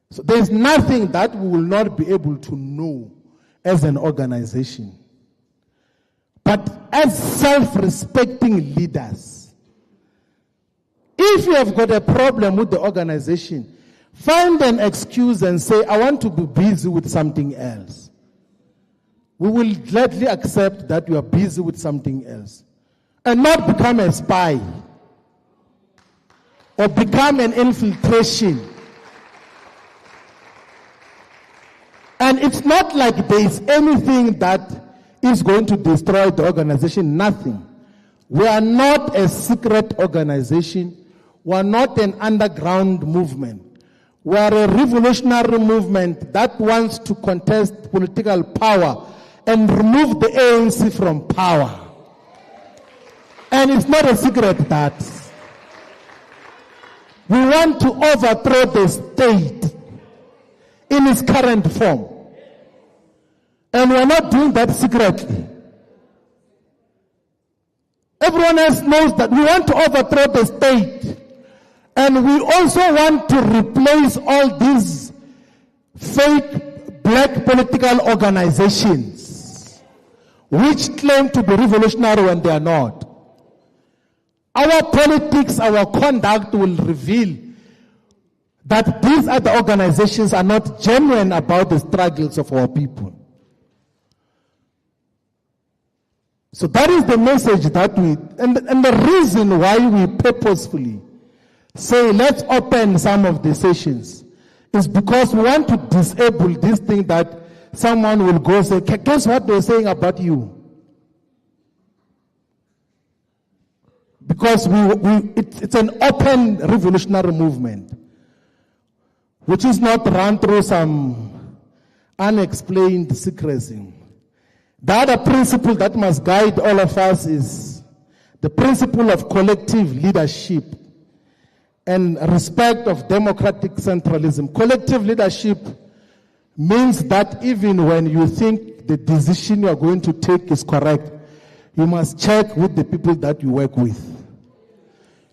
So there's nothing that we will not be able to know as an organization. But as self-respecting leaders, if you have got a problem with the organization, find an excuse and say, I want to be busy with something else. We will gladly accept that you are busy with something else. And not become a spy or become an infiltration. And it's not like there is anything that is going to destroy the organization. Nothing. We are not a secret organization. We are not an underground movement. We are a revolutionary movement that wants to contest political power and remove the ANC from power. And it's not a secret that we want to overthrow the state in its current form. And we're not doing that secretly. Everyone else knows that we want to overthrow the state. And we also want to replace all these fake black political organizations which claim to be revolutionary when they are not. Our politics, our conduct will reveal that these other organizations are not genuine about the struggles of our people. So that is the message that and the reason why we purposefully say let's open some of the sessions is because we want to disable this thing that someone will go say, guess what they're saying about you? Because it's an open revolutionary movement, which is not run through some unexplained secrecy. The other principle that must guide all of us is the principle of collective leadership and respect of democratic centralism. Collective leadership means that even when you think the decision you are going to take is correct, you must check with the people that you work with.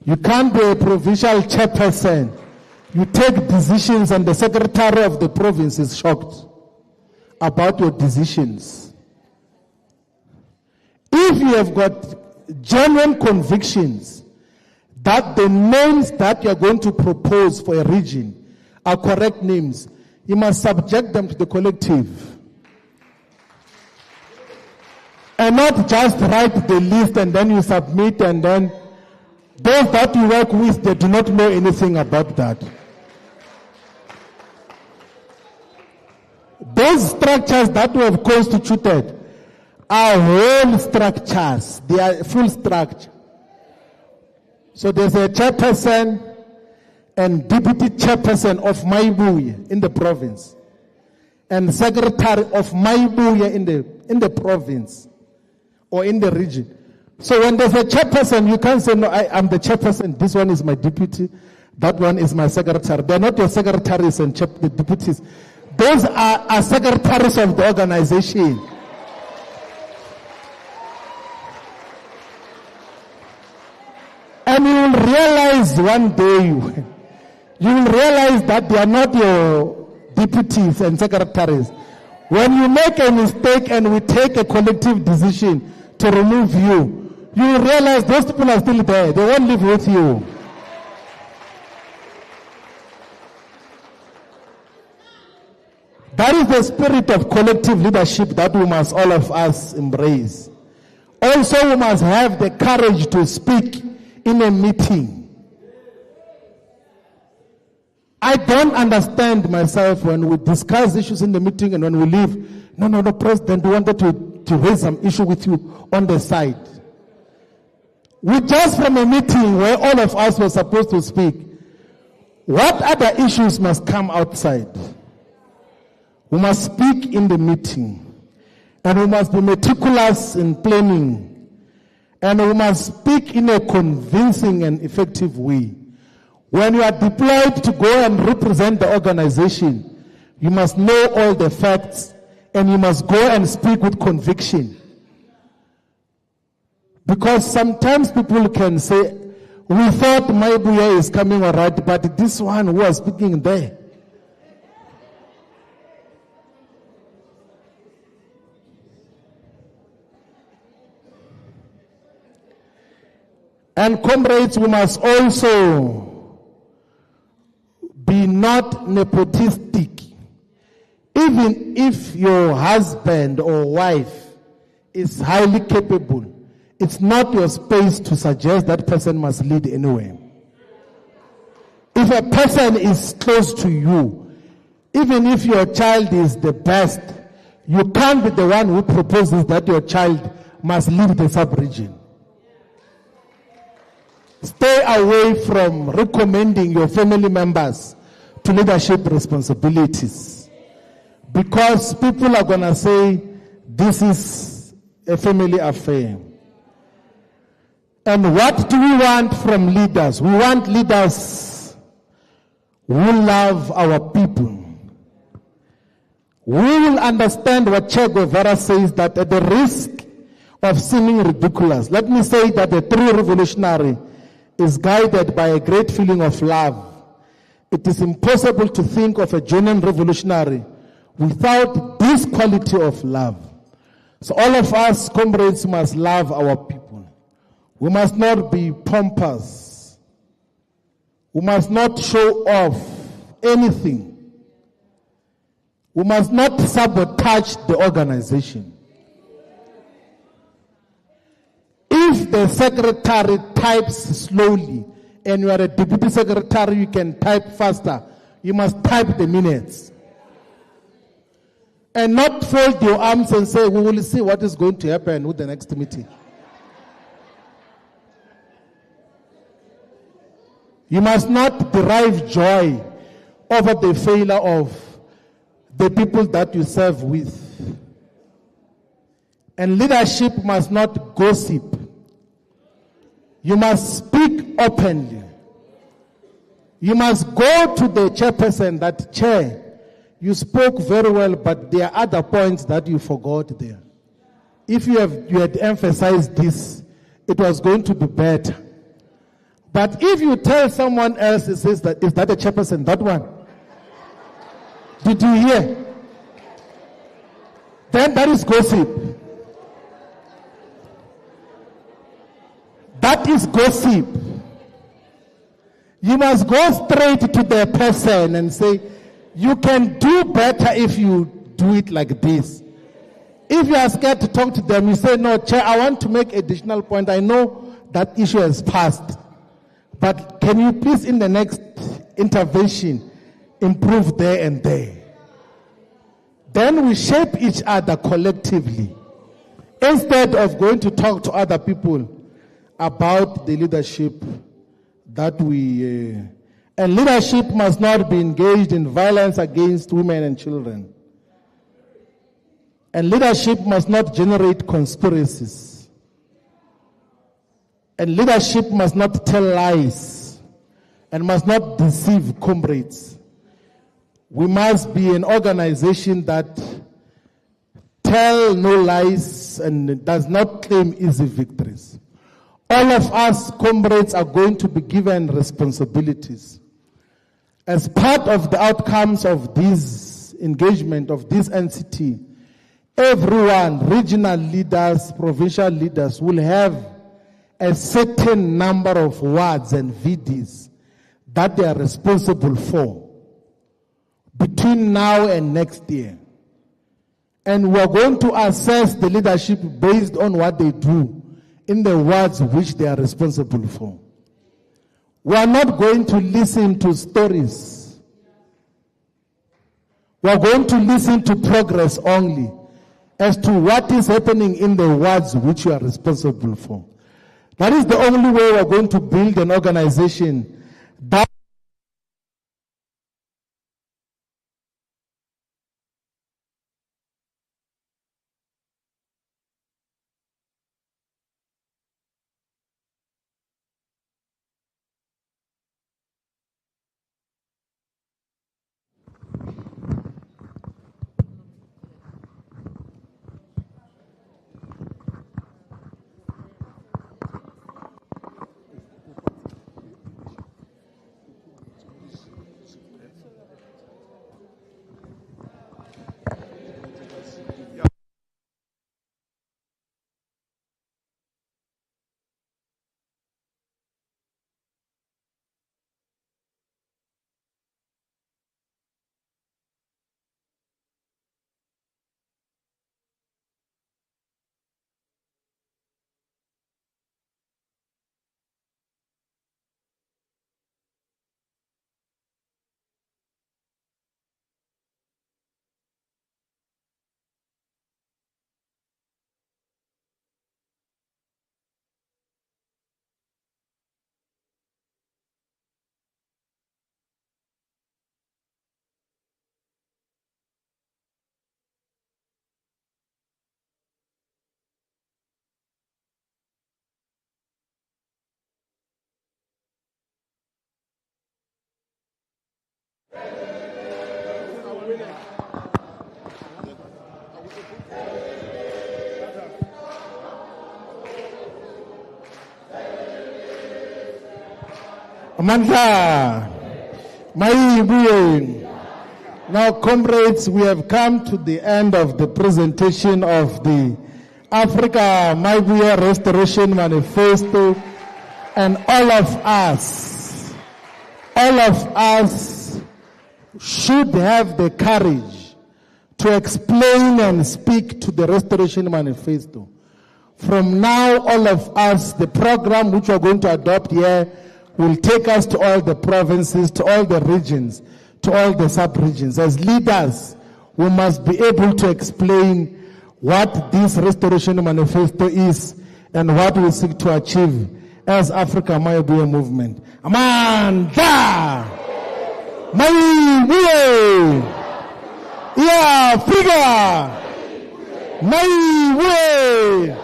You can't be a provincial chairperson. You take decisions and the secretary of the province is shocked about your decisions. If you have got genuine convictions that the names that you are going to propose for a region are correct names, you must subject them to the collective. And not just write the list and then you submit and then those that you work with, they do not know anything about that. Those structures that we have constituted are whole structures. They are full structure. So there's a chairperson and deputy chairperson of Mayibuye in the province, and secretary of Mayibuye in the province or in the region. So when there's a chairperson, you can't say, no, I'm the chairperson, this one is my deputy, that one is my secretary. They're not your secretaries and the deputies. Those are secretaries of the organization. And you will realize one day, you will realize that they are not your deputies and secretaries. When you make a mistake and we take a collective decision to remove you, you will realize those people are still there. They won't live with you. That is the spirit of collective leadership that we must all of us embrace. Also, we must have the courage to speak in a meeting. I don't understand myself when we discuss issues in the meeting and when we leave. No, President, we wanted to raise some issue with you on the side. We just from a meeting where all of us were supposed to speak. What other issues must come outside? We must speak in the meeting. And we must be meticulous in planning. And we must speak in a convincing and effective way. When you are deployed to go and represent the organization, you must know all the facts and you must go and speak with conviction. Because sometimes people can say, we thought Mayibuye is coming all right, but this one who was speaking there. And comrades, we must also be not nepotistic. Even if your husband or wife is highly capable, it's not your space to suggest that person must lead anywhere. If a person is close to you, even if your child is the best, you can't be the one who proposes that your child must lead the sub-region. Stay away from recommending your family members to leadership responsibilities, because people are going to say this is a family affair. And what do we want from leaders? We want leaders who love our people. We will understand what Che Guevara says, that at the risk of seeming ridiculous, let me say that the true revolutionary is guided by a great feeling of love. It is impossible to think of a genuine revolutionary without this quality of love. So all of us, comrades, must love our people. We must not be pompous. We must not show off anything. We must not sabotage the organization. If the secretary types slowly and you are a deputy secretary, you can type faster. You must type the minutes. And not fold your arms and say, we will see what is going to happen with the next meeting. You must not derive joy over the failure of the people that you serve with. And leadership must not gossip. You must speak openly. You must go to the chairperson that, Chair, you spoke very well, but there are other points that you forgot there. If you had emphasized this, it was going to be better. But if you tell someone else, it says that, is that a chairperson, that one? Did you hear? Then that is gossip. That is gossip. You must go straight to the person and say, you can do better if you do it like this. If you are scared to talk to them, you say, no, Chair, I want to make additional point. I know that issue has passed. But can you please, in the next intervention, improve there and there? Then we shape each other collectively, instead of going to talk to other people about the leadership that we... and leadership must not be engaged in violence against women and children. And leadership must not generate conspiracies. And leadership must not tell lies and must not deceive comrades. We must be an organization that tells no lies and does not claim easy victories. All of us, comrades, are going to be given responsibilities. As part of the outcomes of this engagement, of this NCT, everyone, regional leaders, provincial leaders, will have a certain number of wards and VDs that they are responsible for between now and next year. And we are going to assess the leadership based on what they do in the wards which they are responsible for. We are not going to listen to stories. We are going to listen to progress only as to what is happening in the wards which you are responsible for. That is the only way we are going to build an organization that Amandla. Mayibuye. Now, comrades, we have come to the end of the presentation of the Africa Mayibuye Restoration Manifesto, and all of us should have the courage to explain and speak to the Restoration Manifesto. From now, all of us, the program which we are going to adopt here will take us to all the provinces, to all the regions, to all the sub-regions. As leaders, we must be able to explain what this Restoration Manifesto is and what we seek to achieve as Africa Mayibuye movement. Amandla! Mayibuye! Yeah, Africa! Mayibuye!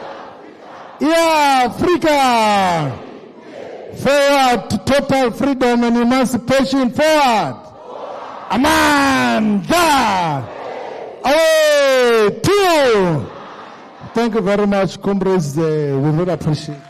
Yeah, Africa! Forward to total freedom and emancipation. Forward! Amandla! Away! Two! Thank you very much, comrades. We really appreciate it.